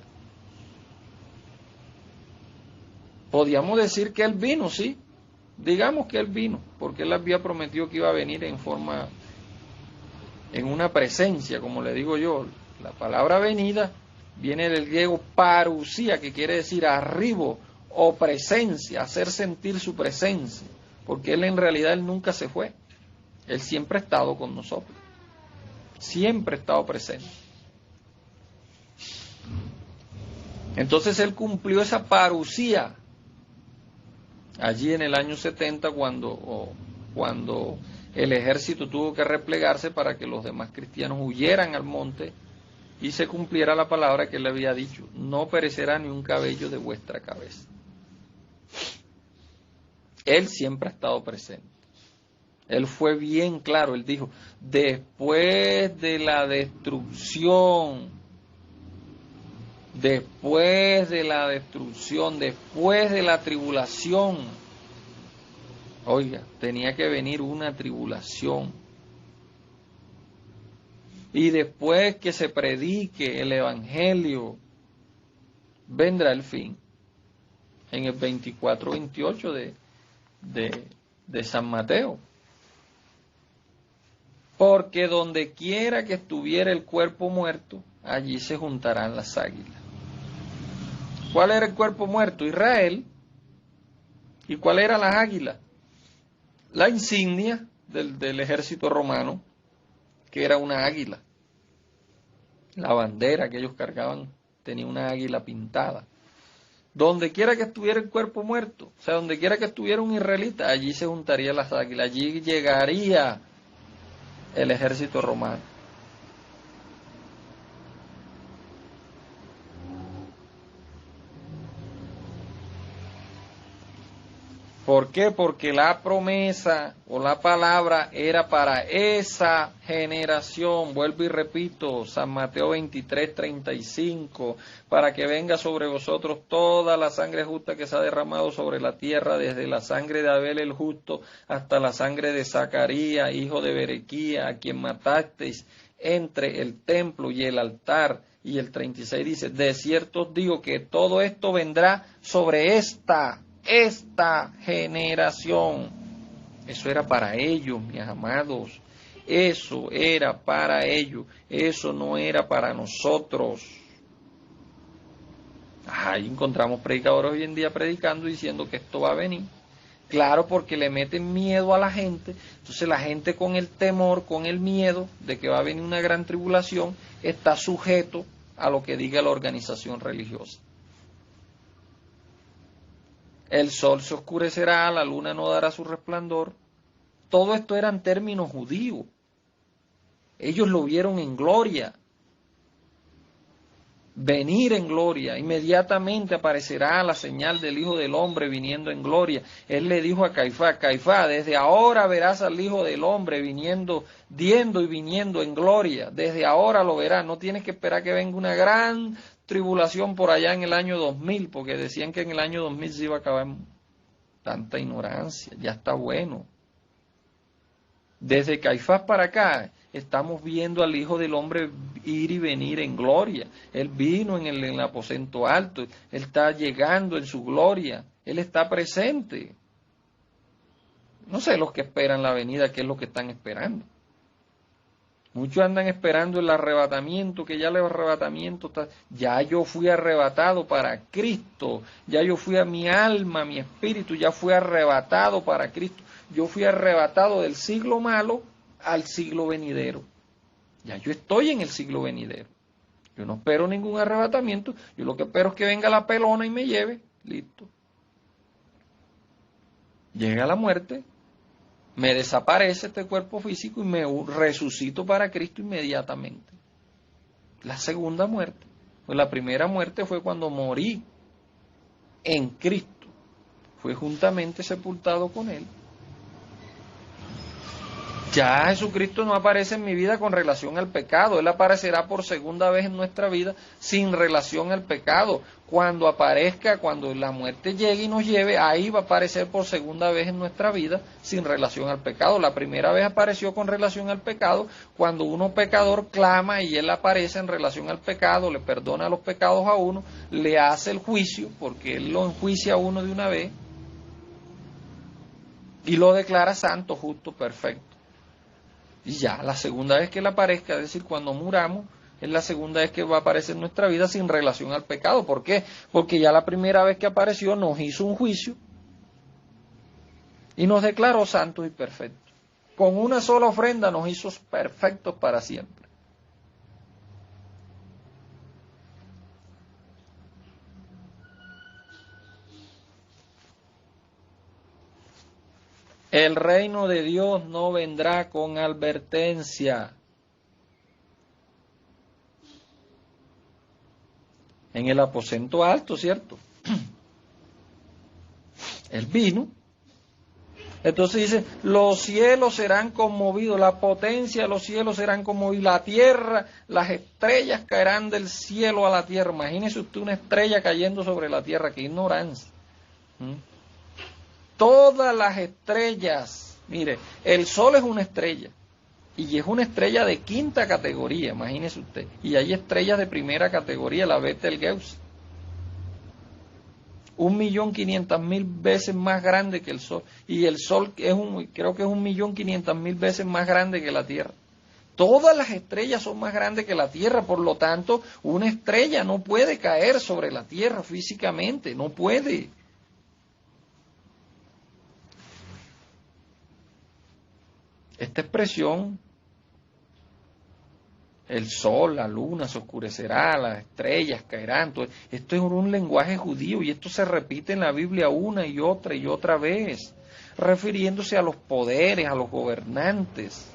A: Podríamos decir que Él vino, sí. Digamos que Él vino, porque Él había prometido que iba a venir en una presencia, como le digo yo. La palabra venida viene del griego parusía, que quiere decir arribo o presencia, hacer sentir su presencia, porque Él en realidad Él nunca se fue. Él siempre ha estado con nosotros, siempre ha estado presente. Entonces Él cumplió esa parusía allí en el año 70 cuando el ejército tuvo que replegarse para que los demás cristianos huyeran al monte y se cumpliera la palabra que Él le había dicho, no perecerá ni un cabello de vuestra cabeza. Él siempre ha estado presente. Él fue bien claro, él dijo, después de la destrucción, después de la tribulación, oiga, tenía que venir una tribulación. Y después que se predique el Evangelio, vendrá el fin. En el 24-28 de San Mateo. Porque donde quiera que estuviera el cuerpo muerto, allí se juntarán las águilas. ¿Cuál era el cuerpo muerto? Israel. ¿Y cuál eran las águilas? La insignia del ejército romano, que era una águila. La bandera que ellos cargaban tenía una águila pintada. Donde quiera que estuviera el cuerpo muerto, o sea, donde quiera que estuviera un israelita, allí se juntarían las águilas, allí llegaría el ejército romano. ¿Por qué? Porque la promesa o la palabra era para esa generación. Vuelvo y repito, San Mateo 23:35, para que venga sobre vosotros toda la sangre justa que se ha derramado sobre la tierra, desde la sangre de Abel el justo hasta la sangre de Zacarías, hijo de Berequía, a quien matasteis entre el templo y el altar. Y el 36 dice, de cierto os digo que todo esto vendrá sobre esta generación. Eso era para ellos, mis amados. Eso era para ellos. Eso no era para nosotros. Ahí encontramos predicadores hoy en día predicando diciendo que esto va a venir. Claro, porque le meten miedo a la gente. Entonces la gente con el temor, con el miedo de que va a venir una gran tribulación, está sujeto a lo que diga la organización religiosa. El sol se oscurecerá, la luna no dará su resplandor. Todo esto eran términos judíos. Ellos lo vieron en gloria. Venir en gloria. Inmediatamente aparecerá la señal del Hijo del Hombre viniendo en gloria. Él le dijo a Caifás, Caifás, desde ahora verás al Hijo del Hombre viniendo en gloria. Desde ahora lo verás. No tienes que esperar que venga una gran tribulación por allá en el año 2000, porque decían que en el año 2000 se iba a acabar. Tanta ignorancia, ya está bueno. Desde Caifás para acá estamos viendo al Hijo del Hombre ir y venir en gloria. Él vino en el aposento alto, Él está llegando en su gloria, Él está presente. No sé los que esperan la venida, qué es lo que están esperando. Muchos andan esperando el arrebatamiento, que ya el arrebatamiento está. Ya yo fui arrebatado para Cristo, ya yo fui a mi alma, mi espíritu, ya fui arrebatado para Cristo. Yo fui arrebatado del siglo malo al siglo venidero. Ya yo estoy en el siglo venidero. Yo no espero ningún arrebatamiento, yo lo que espero es que venga la pelona y me lleve, listo. Llega la muerte. Me desaparece este cuerpo físico y me resucito para Cristo inmediatamente. La segunda muerte. Pues la primera muerte fue cuando morí en Cristo. Fue juntamente sepultado con Él. Ya Jesucristo no aparece en mi vida con relación al pecado. Él aparecerá por segunda vez en nuestra vida sin relación al pecado. Cuando aparezca, cuando la muerte llegue y nos lleve, ahí va a aparecer por segunda vez en nuestra vida sin relación al pecado. La primera vez apareció con relación al pecado cuando uno pecador clama y Él aparece en relación al pecado, le perdona los pecados a uno, le hace el juicio, porque Él lo enjuicia a uno de una vez y lo declara santo, justo, perfecto. Y ya, la segunda vez que Él aparezca, es decir, cuando muramos, es la segunda vez que va a aparecer en nuestra vida sin relación al pecado. ¿Por qué? Porque ya la primera vez que apareció nos hizo un juicio y nos declaró santos y perfectos. Con una sola ofrenda nos hizo perfectos para siempre. El reino de Dios no vendrá con advertencia. En el aposento alto, ¿cierto? Él vino Entonces dice, los cielos serán conmovidos, la potencia de los cielos serán conmovidos, la tierra, las estrellas caerán del cielo a la tierra. Imagínese usted una estrella cayendo sobre la tierra, qué ignorancia. Todas las estrellas, mire, el sol es una estrella, y es una estrella de quinta categoría, imagínese usted, y hay estrellas de primera categoría, la Betelgeuse. 1.500.000 veces más grande que el Sol. Y el Sol creo que es 1.500.000 veces más grande que la Tierra. Todas las estrellas son más grandes que la Tierra, por lo tanto, una estrella no puede caer sobre la Tierra físicamente, no puede. Esta expresión, el sol, la luna se oscurecerá, las estrellas caerán. Esto es un lenguaje judío y esto se repite en la Biblia una y otra vez, refiriéndose a los poderes, a los gobernantes,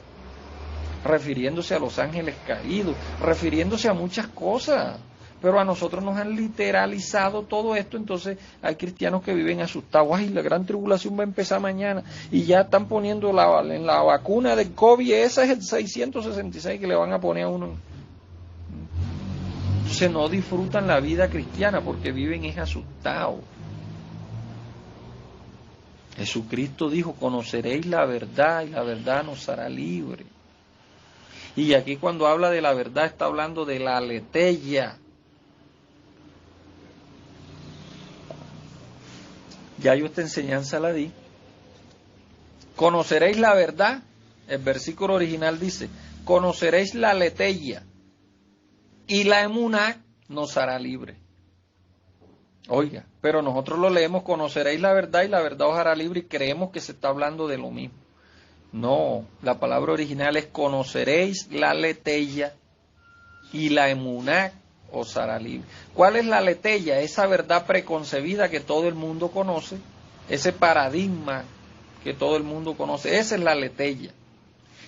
A: refiriéndose a los ángeles caídos, refiriéndose a muchas cosas. Pero a nosotros nos han literalizado todo esto, entonces hay cristianos que viven asustados. Ay, la gran tribulación va a empezar mañana y ya están poniendo en la vacuna del COVID, esa es el 666 que le van a poner a uno. Entonces no disfrutan la vida cristiana porque viven es asustados. Jesucristo dijo, conoceréis la verdad y la verdad nos hará libre. Y aquí cuando habla de la verdad está hablando de la aletheia. Ya yo esta enseñanza la di. Conoceréis la verdad. El versículo original dice, conoceréis la aletheia y la emuná nos hará libre. Oiga, pero nosotros lo leemos, conoceréis la verdad y la verdad os hará libre y creemos que se está hablando de lo mismo. No, la palabra original es conoceréis la aletheia y la emuná os hará libre. ¿Cuál es la aletheia? Esa verdad preconcebida que todo el mundo conoce, ese paradigma que todo el mundo conoce, esa es la aletheia.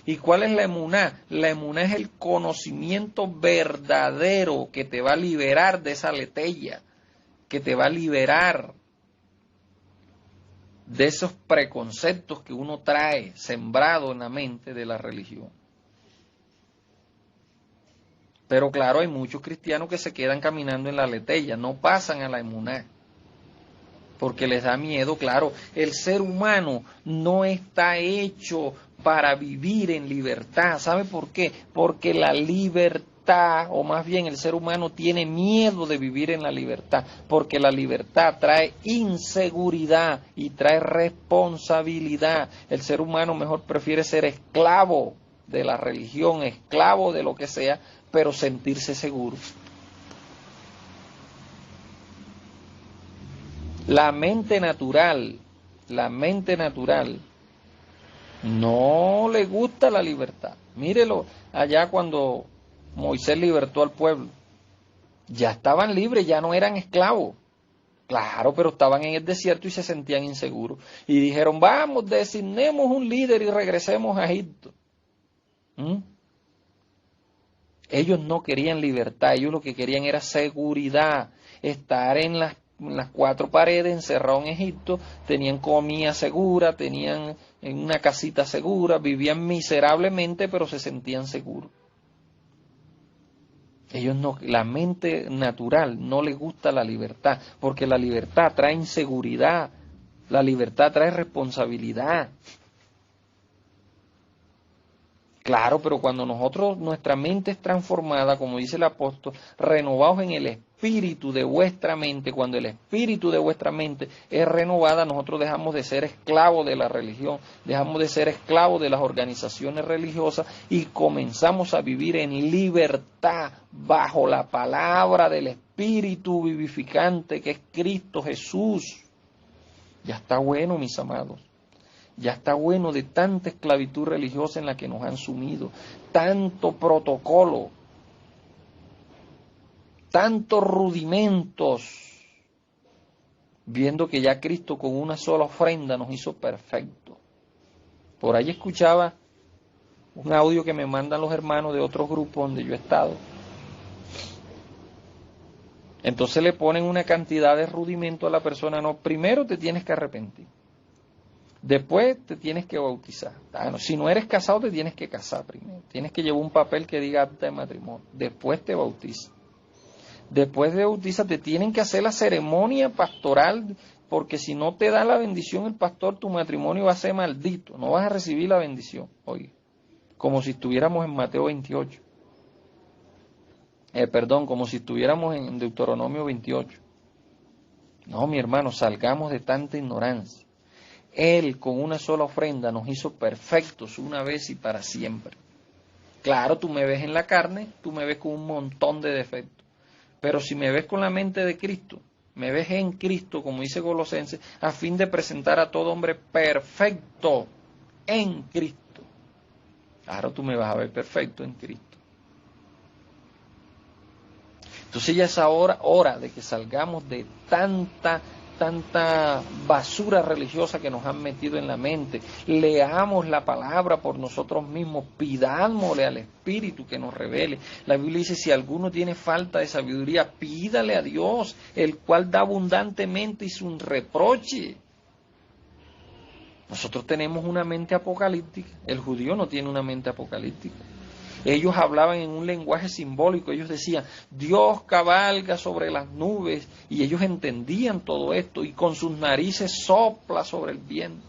A: ¿Y cuál es la emuná? La emuná es el conocimiento verdadero que te va a liberar de esa aletheia, que te va a liberar de esos preconceptos que uno trae sembrado en la mente de la religión. Pero claro, hay muchos cristianos que se quedan caminando en la aletheia, no pasan a la emuná, porque les da miedo. Claro, el ser humano no está hecho para vivir en libertad. ¿Sabe por qué? Porque la libertad, o más bien el ser humano tiene miedo de vivir en la libertad, porque la libertad trae inseguridad y trae responsabilidad. El ser humano mejor prefiere ser esclavo de la religión, esclavo de lo que sea, pero sentirse seguro. La mente natural no le gusta la libertad. Mírelo, allá cuando Moisés libertó al pueblo, ya estaban libres, ya no eran esclavos. Claro, pero estaban en el desierto y se sentían inseguros. Y dijeron, vamos, designemos un líder y regresemos a Egipto. Ellos no querían libertad, ellos lo que querían era seguridad, estar en las cuatro paredes, encerrados en Egipto, tenían comida segura, tenían en una casita segura, vivían miserablemente, pero se sentían seguros. Ellos no, la mente natural no les gusta la libertad, porque la libertad trae inseguridad, la libertad trae responsabilidad. Claro, pero cuando nuestra mente es transformada, como dice el apóstol, renovados en el espíritu de vuestra mente, cuando el espíritu de vuestra mente es renovada, nosotros dejamos de ser esclavos de la religión, dejamos de ser esclavos de las organizaciones religiosas y comenzamos a vivir en libertad bajo la palabra del espíritu vivificante que es Cristo Jesús. Ya está bueno, mis amados. Ya está bueno de tanta esclavitud religiosa en la que nos han sumido, tanto protocolo, tantos rudimentos, viendo que ya Cristo con una sola ofrenda nos hizo perfectos. Por ahí escuchaba un audio que me mandan los hermanos de otros grupos donde yo he estado. Entonces le ponen una cantidad de rudimentos a la persona. No, primero te tienes que arrepentir. Después te tienes que bautizar. Bueno, si no eres casado, te tienes que casar primero. Tienes que llevar un papel que diga acta de matrimonio. Después te bautizas. Después de bautizar, te tienen que hacer la ceremonia pastoral, porque si no te da la bendición el pastor, tu matrimonio va a ser maldito. No vas a recibir la bendición. Oye, como si estuviéramos en Mateo 28. Como si estuviéramos en Deuteronomio 28. No, mi hermano, salgamos de tanta ignorancia. Él con una sola ofrenda nos hizo perfectos una vez y para siempre. Claro, tú me ves en la carne, tú me ves con un montón de defectos. Pero si me ves con la mente de Cristo, me ves en Cristo, como dice Colosenses, a fin de presentar a todo hombre perfecto en Cristo. Claro, tú me vas a ver perfecto en Cristo. Entonces ya es hora de que salgamos de tanta basura religiosa que nos han metido en la mente. Leamos la palabra por nosotros mismos, pidámosle al Espíritu que nos revele. La Biblia dice, si alguno tiene falta de sabiduría, pídale a Dios, el cual da abundantemente y sin reproche. Nosotros tenemos una mente apocalíptica, el judío no tiene una mente apocalíptica. Ellos hablaban en un lenguaje simbólico, ellos decían, Dios cabalga sobre las nubes, y ellos entendían todo esto, y con sus narices sopla sobre el viento.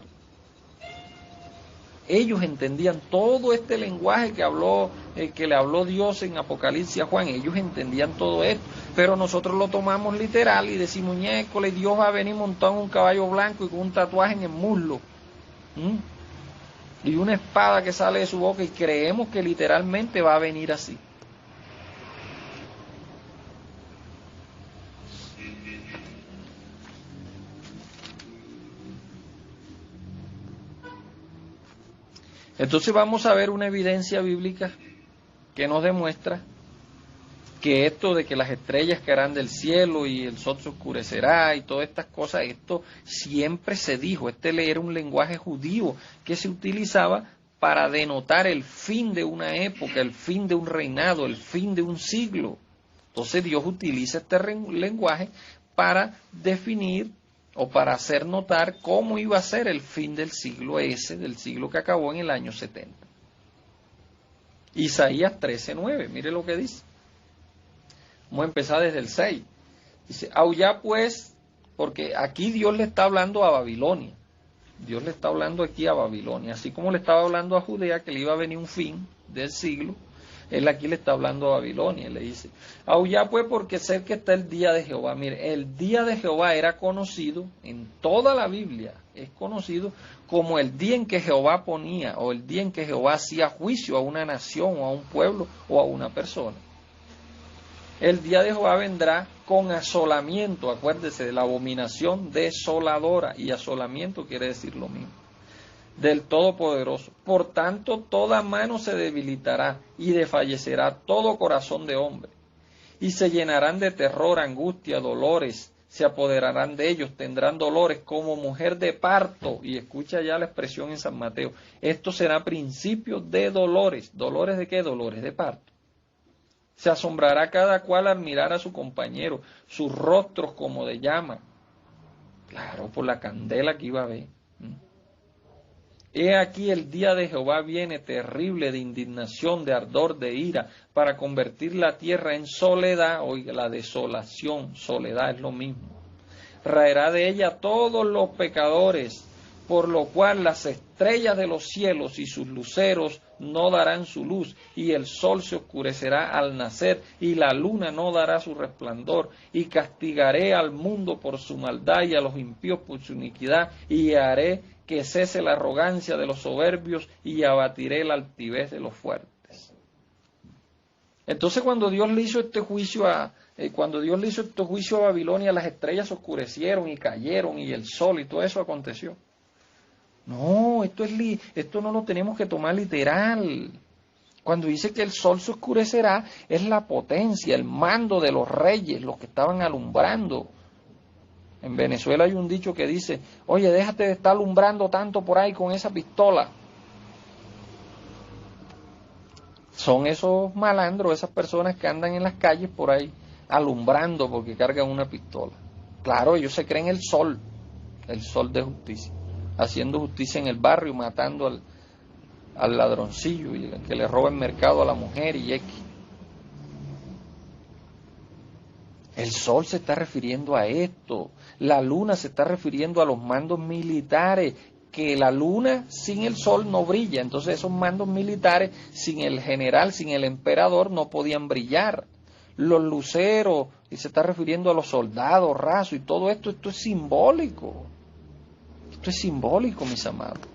A: Ellos entendían todo este lenguaje que le habló Dios en Apocalipsis a Juan, ellos entendían todo esto, pero nosotros lo tomamos literal y decimos, miércoles, Dios va a venir montado en un caballo blanco y con un tatuaje en el muslo. Y una espada que sale de su boca y creemos que literalmente va a venir así. Entonces vamos a ver una evidencia bíblica que nos demuestra que esto de que las estrellas caerán del cielo y el sol se oscurecerá y todas estas cosas, esto siempre se dijo. Este era un lenguaje judío que se utilizaba para denotar el fin de una época, el fin de un reinado, el fin de un siglo. Entonces Dios utiliza este lenguaje para definir o para hacer notar cómo iba a ser el fin del siglo ese, del siglo que acabó en el año 70. Isaías 13:9, mire lo que dice. Vamos a empezar desde el 6. Dice, aullá pues, porque aquí Dios le está hablando a Babilonia. Dios le está hablando aquí a Babilonia. Así como le estaba hablando a Judea, que le iba a venir un fin del siglo, él aquí le está hablando a Babilonia. Le dice, aullá pues, porque sé que está el día de Jehová. Mire, el día de Jehová era conocido, en toda la Biblia, es conocido como el día en que Jehová ponía, o el día en que Jehová hacía juicio a una nación, o a un pueblo, o a una persona. El día de Jehová vendrá con asolamiento, acuérdese de la abominación desoladora, y asolamiento quiere decir lo mismo, del Todopoderoso. Por tanto, toda mano se debilitará y desfallecerá todo corazón de hombre, y se llenarán de terror, angustia, dolores, se apoderarán de ellos, tendrán dolores como mujer de parto, y escucha ya la expresión en San Mateo, esto será principio de dolores. ¿Dolores de qué? Dolores de parto. Se asombrará cada cual al mirar a su compañero, sus rostros como de llama. Claro, por la candela que iba a ver. He aquí el día de Jehová viene terrible de indignación, de ardor, de ira, para convertir la tierra en soledad. Oiga, la desolación, soledad es lo mismo. Raerá de ella todos los pecadores, por lo cual las estrellas de los cielos y sus luceros no darán su luz, y el sol se oscurecerá al nacer, y la luna no dará su resplandor, y castigaré al mundo por su maldad, y a los impíos por su iniquidad, y haré que cese la arrogancia de los soberbios, y abatiré la altivez de los fuertes. Entonces cuando Dios le hizo este juicio a Babilonia, las estrellas se oscurecieron y cayeron, y el sol y todo eso aconteció. No, esto no lo tenemos que tomar literal. Cuando dice que el sol se oscurecerá, es la potencia, el mando de los reyes, los que estaban alumbrando. En Venezuela hay un dicho que dice, oye, déjate de estar alumbrando tanto por ahí con esa pistola. Son esos malandros, esas personas que andan en las calles por ahí alumbrando porque cargan una pistola. Claro, ellos se creen el sol de justicia. haciendo justicia en el barrio, matando al ladroncillo y el que le roba el mercado a la mujer y X. El sol se está refiriendo a esto, la luna se está refiriendo a los mandos militares, que la luna sin el sol no brilla, entonces esos mandos militares sin el general, sin el emperador no podían brillar. Los luceros, y se está refiriendo a los soldados rasos y todo esto, esto es simbólico. Esto es simbólico, mis amados.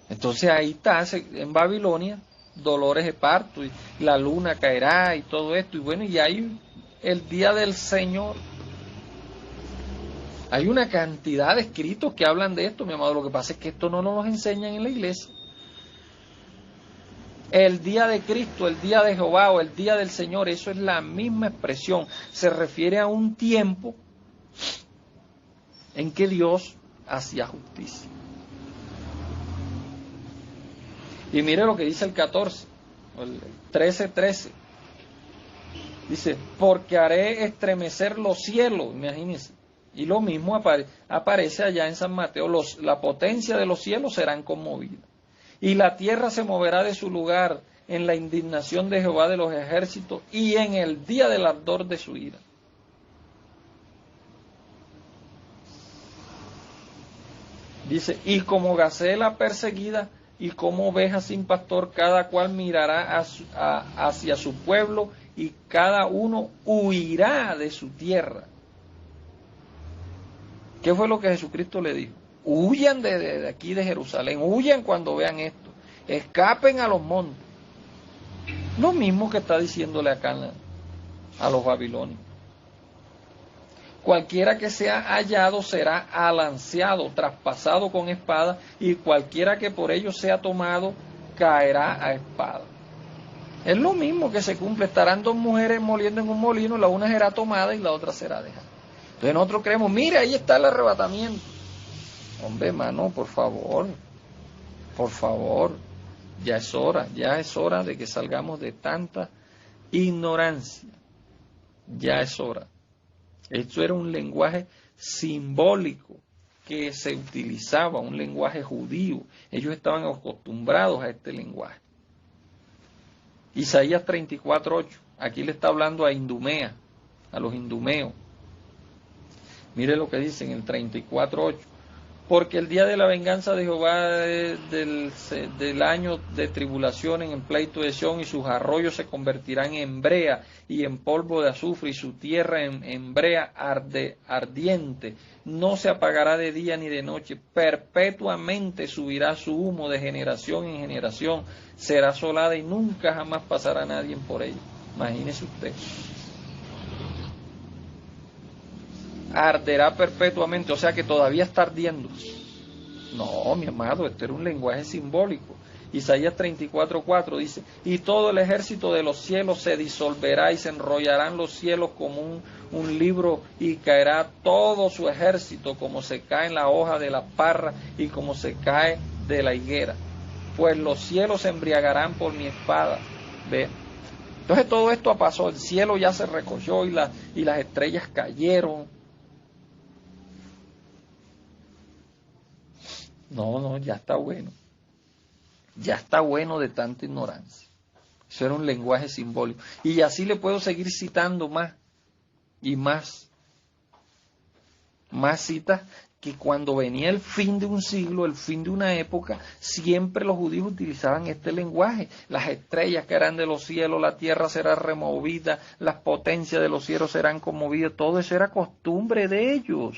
A: Entonces ahí está, en Babilonia, dolores de parto, y la luna caerá y todo esto, y bueno, y hay el día del Señor. Hay una cantidad de escritos que hablan de esto, mi amado. Lo que pasa es que esto no nos lo enseñan en la iglesia. El día de Cristo, el día de Jehová o el día del Señor, eso es la misma expresión. Se refiere a un tiempo en que Dios hacía justicia. Y mire lo que dice el 14, el 13:13. Dice, porque haré estremecer los cielos, imagínense. Y lo mismo aparece allá en San Mateo, la potencia de los cielos serán conmovidas. Y la tierra se moverá de su lugar en la indignación de Jehová de los ejércitos y en el día del ardor de su ira. Dice, y como gacela perseguida y como oveja sin pastor, cada cual mirará hacia su pueblo y cada uno huirá de su tierra. ¿Qué fue lo que Jesucristo le dijo? Huyan de aquí de Jerusalén, huyan cuando vean esto, escapen a los montes. Lo mismo que está diciéndole acá a los babilonios. Cualquiera que sea hallado será alanceado, traspasado con espada, y cualquiera que por ello sea tomado caerá a espada. Es lo mismo que se cumple, estarán dos mujeres moliendo en un molino, la una será tomada y la otra será dejada. Entonces nosotros creemos, mire, ahí está el arrebatamiento. Hombre, hermano, por favor, ya es hora de que salgamos de tanta ignorancia. Ya es hora. Esto era un lenguaje simbólico que se utilizaba, un lenguaje judío. Ellos estaban acostumbrados a este lenguaje. Isaías 34:8, aquí le está hablando a Idumea, a los idumeos. Mire lo que dice en el 34:8. Porque el día de la venganza de Jehová del año de tribulación en el pleito de Sión, y sus arroyos se convertirán en brea y en polvo de azufre, y su tierra en brea ardiente. No se apagará de día ni de noche, perpetuamente subirá su humo de generación en generación, será asolada y nunca jamás pasará nadie por ella. Imagínese usted. Arderá perpetuamente, o sea que todavía está ardiendo. No, mi amado, este era un lenguaje simbólico. Isaías 34:4 dice, y todo el ejército de los cielos se disolverá y se enrollarán los cielos como un libro, y caerá todo su ejército como se cae en la hoja de la parra y como se cae de la higuera. Pues los cielos se embriagarán por mi espada. Ve. Entonces todo esto pasó, el cielo ya se recogió y las estrellas cayeron. No, ya está bueno. Ya está bueno de tanta ignorancia. Eso era un lenguaje simbólico. Y así le puedo seguir citando más y más. Más citas que cuando venía el fin de un siglo, el fin de una época, siempre los judíos utilizaban este lenguaje. Las estrellas caerán de los cielos, la tierra será removida, las potencias de los cielos serán conmovidas. Todo eso era costumbre de ellos.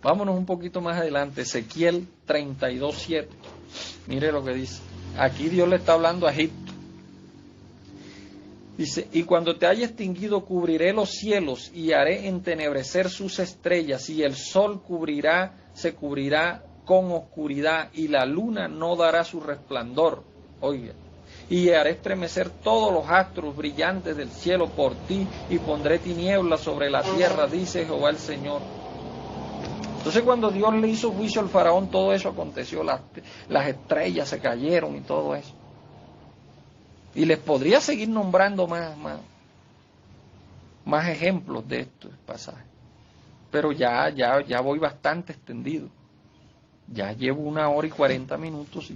A: Vámonos un poquito más adelante, Ezequiel 32:7. Mire lo que dice. Aquí Dios le está hablando a Egipto. Dice, y cuando te haya extinguido cubriré los cielos y haré entenebrecer sus estrellas, y el sol se cubrirá con oscuridad, y la luna no dará su resplandor. Oiga. Y haré estremecer todos los astros brillantes del cielo por ti, y pondré tinieblas sobre la tierra, dice Jehová el Señor. Entonces cuando Dios le hizo juicio al faraón, todo eso aconteció, las estrellas se cayeron y todo eso. Y les podría seguir nombrando más ejemplos de estos pasajes. Pero ya voy bastante extendido. Ya llevo 1 hora y 40 minutos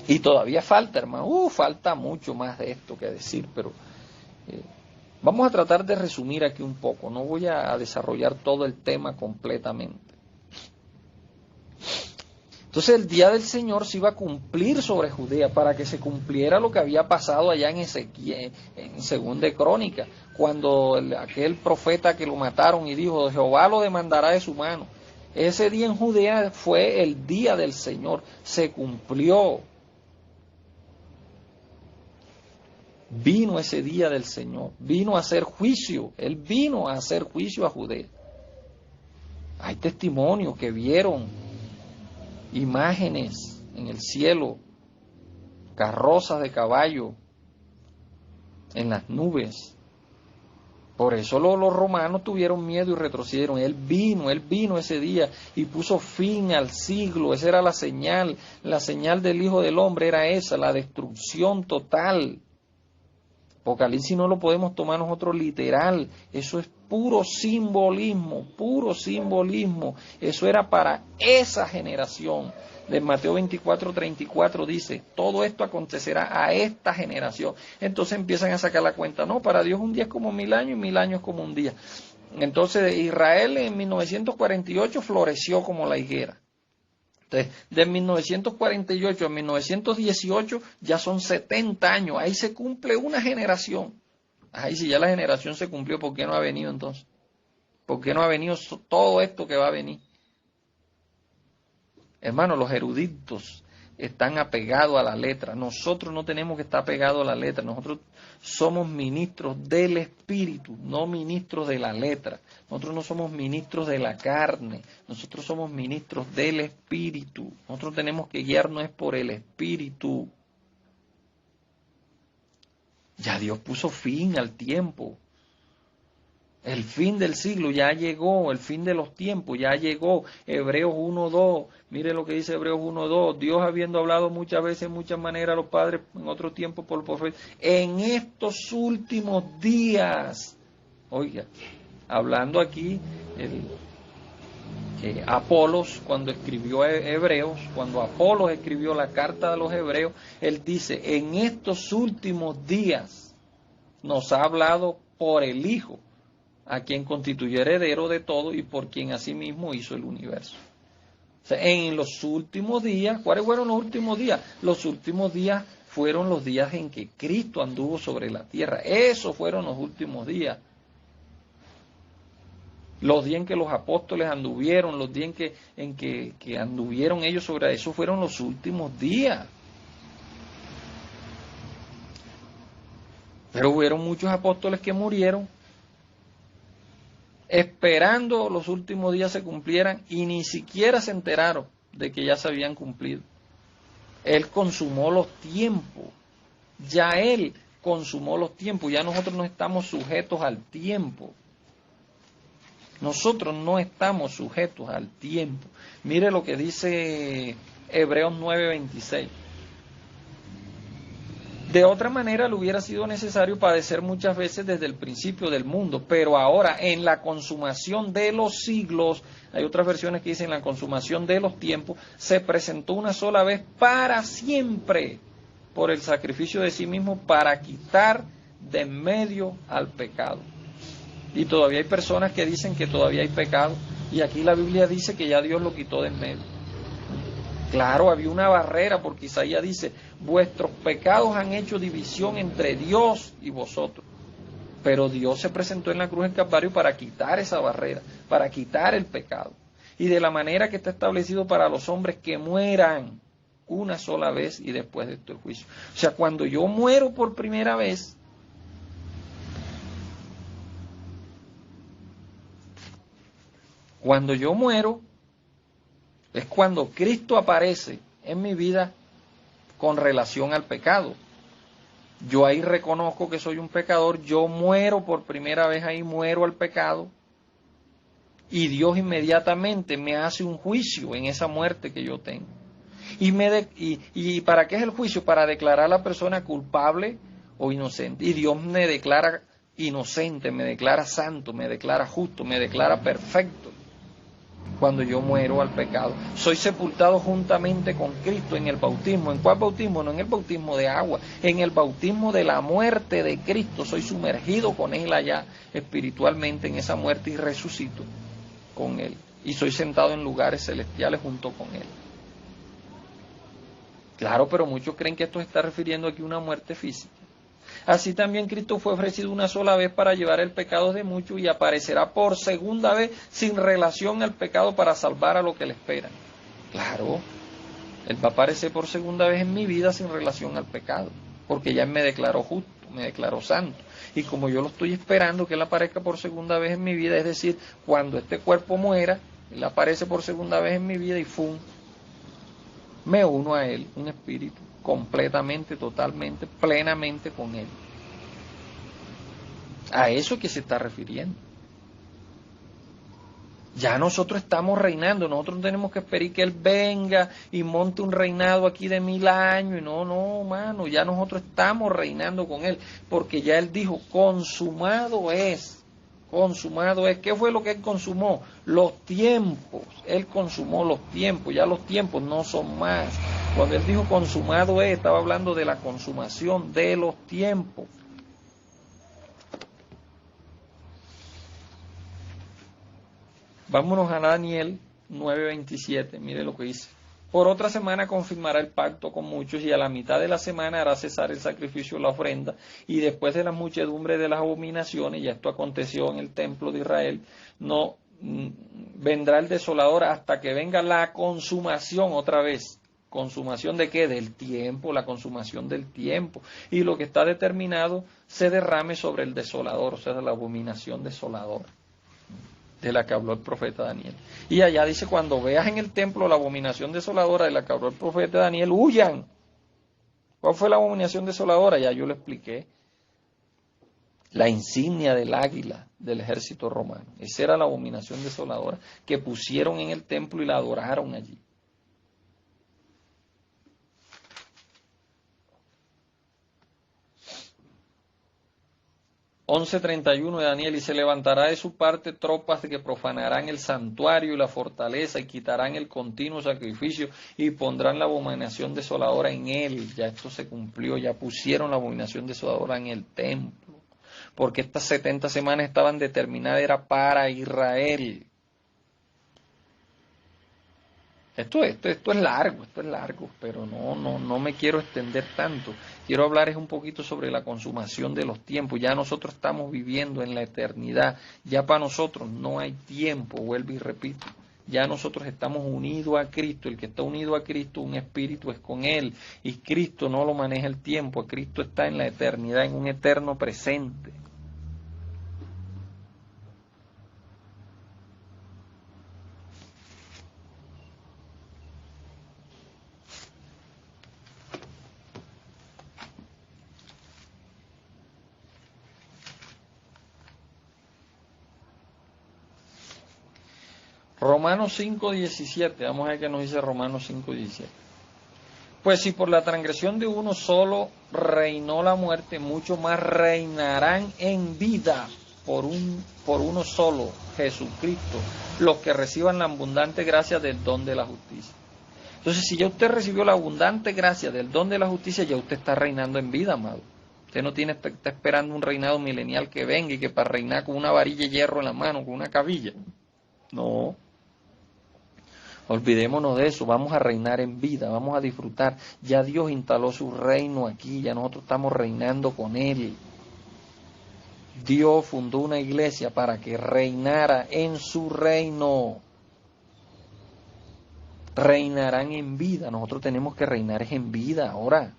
A: y todavía falta, hermano. Falta mucho más de esto que decir, pero vamos a tratar de resumir aquí un poco. No voy a desarrollar todo el tema completamente. Entonces el día del Señor se iba a cumplir sobre Judea para que se cumpliera lo que había pasado allá en Ezequiel, en Segunda de Crónica, cuando aquel profeta que lo mataron y dijo, Jehová lo demandará de su mano. Ese día en Judea fue el día del Señor, se cumplió. Vino ese día del Señor, vino a hacer juicio, Él vino a hacer juicio a Judea. Hay testimonios que vieron imágenes en el cielo, carrozas de caballo en las nubes. Por eso los romanos tuvieron miedo y retrocedieron. Él vino ese día y puso fin al siglo. Esa era la señal del Hijo del Hombre era esa, la destrucción total. Apocalipsis no lo podemos tomar nosotros literal, eso es puro simbolismo, eso era para esa generación. De Mateo 24:34 dice, todo esto acontecerá a esta generación. Entonces empiezan a sacar la cuenta, no, para Dios un día es como 1000 años y 1000 años es como un día. Entonces Israel en 1948 floreció como la higuera. Entonces, de 1948 a 1918 ya son 70 años, ahí se cumple una generación. Ahí si ya la generación se cumplió, ¿por qué no ha venido entonces? ¿Por qué no ha venido todo esto que va a venir? Hermanos, los eruditos están apegados a la letra. Nosotros no tenemos que estar apegados a la letra. Nosotros somos ministros del Espíritu, no ministros de la letra. Nosotros no somos ministros de la carne. Nosotros somos ministros del Espíritu. Nosotros tenemos que guiarnos por el Espíritu. Ya Dios puso fin al tiempo. El fin del siglo ya llegó, el fin de los tiempos ya llegó. Hebreos 1:2, mire lo que dice Hebreos 1:2. Dios habiendo hablado muchas veces, en muchas maneras a los padres, en otro tiempo por profetas, en estos últimos días. Oiga, hablando aquí, Apolos, cuando escribió Hebreos, cuando Apolos escribió la carta de los Hebreos, él dice, en estos últimos días nos ha hablado por el Hijo, a quien constituyó heredero de todo y por quien asimismo hizo el universo. O sea, en los últimos días, ¿cuáles fueron los últimos días? Los últimos días fueron los días en que Cristo anduvo sobre la tierra. Esos fueron los últimos días. Los días en que los apóstoles anduvieron, los días en que anduvieron ellos sobre eso, fueron los últimos días. Pero hubieron muchos apóstoles que murieron esperando los últimos días se cumplieran y ni siquiera se enteraron de que ya se habían cumplido. Él consumó los tiempos, ya Él consumó los tiempos, ya nosotros no estamos sujetos al tiempo. Nosotros no estamos sujetos al tiempo. Mire lo que dice Hebreos 9:26. De otra manera le hubiera sido necesario padecer muchas veces desde el principio del mundo, pero ahora en la consumación de los siglos, hay otras versiones que dicen la consumación de los tiempos, se presentó una sola vez para siempre por el sacrificio de sí mismo para quitar de en medio al pecado. Y todavía hay personas que dicen que todavía hay pecado, y aquí la Biblia dice que ya Dios lo quitó de en medio. Claro, había una barrera porque Isaías dice, vuestros pecados han hecho división entre Dios y vosotros. Pero Dios se presentó en la cruz del Calvario para quitar esa barrera, para quitar el pecado. Y de la manera que está establecido para los hombres que mueran una sola vez y después de esto el juicio. O sea, cuando yo muero por primera vez, cuando yo muero, es cuando Cristo aparece en mi vida con relación al pecado. Yo ahí reconozco que soy un pecador, yo muero por primera vez ahí, muero al pecado, y Dios inmediatamente me hace un juicio en esa muerte que yo tengo. ¿Y para qué es el juicio? Para declarar a la persona culpable o inocente. Y Dios me declara inocente, me declara santo, me declara justo, me declara perfecto. Cuando yo muero al pecado, soy sepultado juntamente con Cristo en el bautismo. ¿En cuál bautismo? No en el bautismo de agua, en el bautismo de la muerte de Cristo. Soy sumergido con Él allá espiritualmente en esa muerte y resucito con Él. Y soy sentado en lugares celestiales junto con Él. Claro, pero muchos creen que esto se está refiriendo aquí a una muerte física. Así también Cristo fue ofrecido una sola vez para llevar el pecado de muchos y aparecerá por segunda vez sin relación al pecado para salvar a los que le esperan. Claro, Él va a aparecer por segunda vez en mi vida sin relación al pecado, porque ya Él me declaró justo, me declaró santo. Y como yo lo estoy esperando que Él aparezca por segunda vez en mi vida, es decir, cuando este cuerpo muera, Él aparece por segunda vez en mi vida y ¡fum! Me uno a Él, un espíritu, completamente, totalmente, plenamente con Él. A eso que se está refiriendo. Ya nosotros estamos reinando, nosotros no tenemos que esperar que Él venga y monte un reinado aquí de 1000 años. Y no, mano, ya nosotros estamos reinando con Él, porque ya Él dijo, consumado es. Consumado es. ¿Qué fue lo que Él consumó? Los tiempos. Él consumó los tiempos, ya los tiempos no son más. Cuando Él dijo consumado es, estaba hablando de la consumación de los tiempos. Vámonos a Daniel 9:27, mire lo que dice. Por otra semana confirmará el pacto con muchos y a la mitad de la semana hará cesar el sacrificio y la ofrenda y después de la muchedumbre de las abominaciones, y esto aconteció en el templo de Israel, no vendrá el desolador hasta que venga la consumación otra vez. ¿Consumación de qué? Del tiempo, la consumación del tiempo. Y lo que está determinado se derrame sobre el desolador, o sea, la abominación desoladora, de la que habló el profeta Daniel. Y allá dice, cuando veas en el templo la abominación desoladora de la que habló el profeta Daniel, huyan. ¿Cuál fue la abominación desoladora? Ya yo lo expliqué. La insignia del águila del ejército romano. Esa era la abominación desoladora que pusieron en el templo y la adoraron allí. 11:31 de Daniel, y se levantará de su parte tropas que profanarán el santuario y la fortaleza y quitarán el continuo sacrificio y pondrán la abominación desoladora en él. Ya esto se cumplió, ya pusieron la abominación desoladora en el templo, porque estas 70 semanas estaban determinadas, era para Israel. Esto es largo, pero no me quiero extender tanto. Quiero hablar un poquito sobre la consumación de los tiempos. Ya nosotros estamos viviendo en la eternidad. Ya para nosotros no hay tiempo, vuelvo y repito. Ya nosotros estamos unidos a Cristo. El que está unido a Cristo, un espíritu es con Él. Y Cristo no lo maneja el tiempo. Cristo está en la eternidad, en un eterno presente. Romanos 5:17, vamos a ver qué nos dice Romanos 5:17. Pues si por la transgresión de uno solo reinó la muerte, mucho más reinarán en vida por uno solo, Jesucristo, los que reciban la abundante gracia del don de la justicia. Entonces, si ya usted recibió la abundante gracia del don de la justicia, ya usted está reinando en vida, amado. Usted no está esperando un reinado milenial que venga y que para reinar con una varilla de hierro en la mano, con una cabilla. No. Olvidémonos de eso, vamos a reinar en vida, vamos a disfrutar. Ya Dios instaló su reino aquí, ya nosotros estamos reinando con Él. Dios fundó una iglesia para que reinara en su reino. Reinarán en vida, nosotros tenemos que reinar en vida ahora.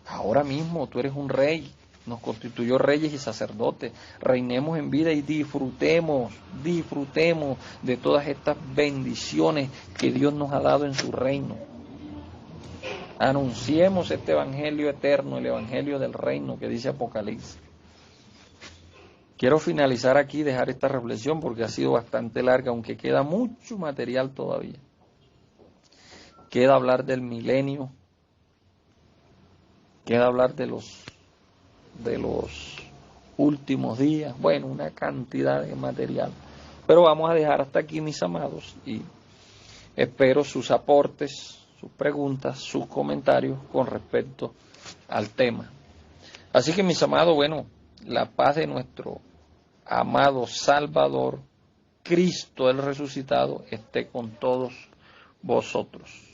A: Ahora mismo tú eres un rey. Nos constituyó reyes y sacerdotes. Reinemos en vida y disfrutemos de todas estas bendiciones que Dios nos ha dado en su reino. Anunciemos este evangelio eterno, el evangelio del reino que dice Apocalipsis. Quiero finalizar aquí, dejar esta reflexión porque ha sido bastante larga, aunque queda mucho material todavía. queda hablar del milenio, queda hablar de los últimos días, bueno, una cantidad de material. Pero vamos a dejar hasta aquí, mis amados, y espero sus aportes, sus preguntas, sus comentarios con respecto al tema. Así que, mis amados, bueno, la paz de nuestro amado Salvador, Cristo el resucitado, esté con todos vosotros.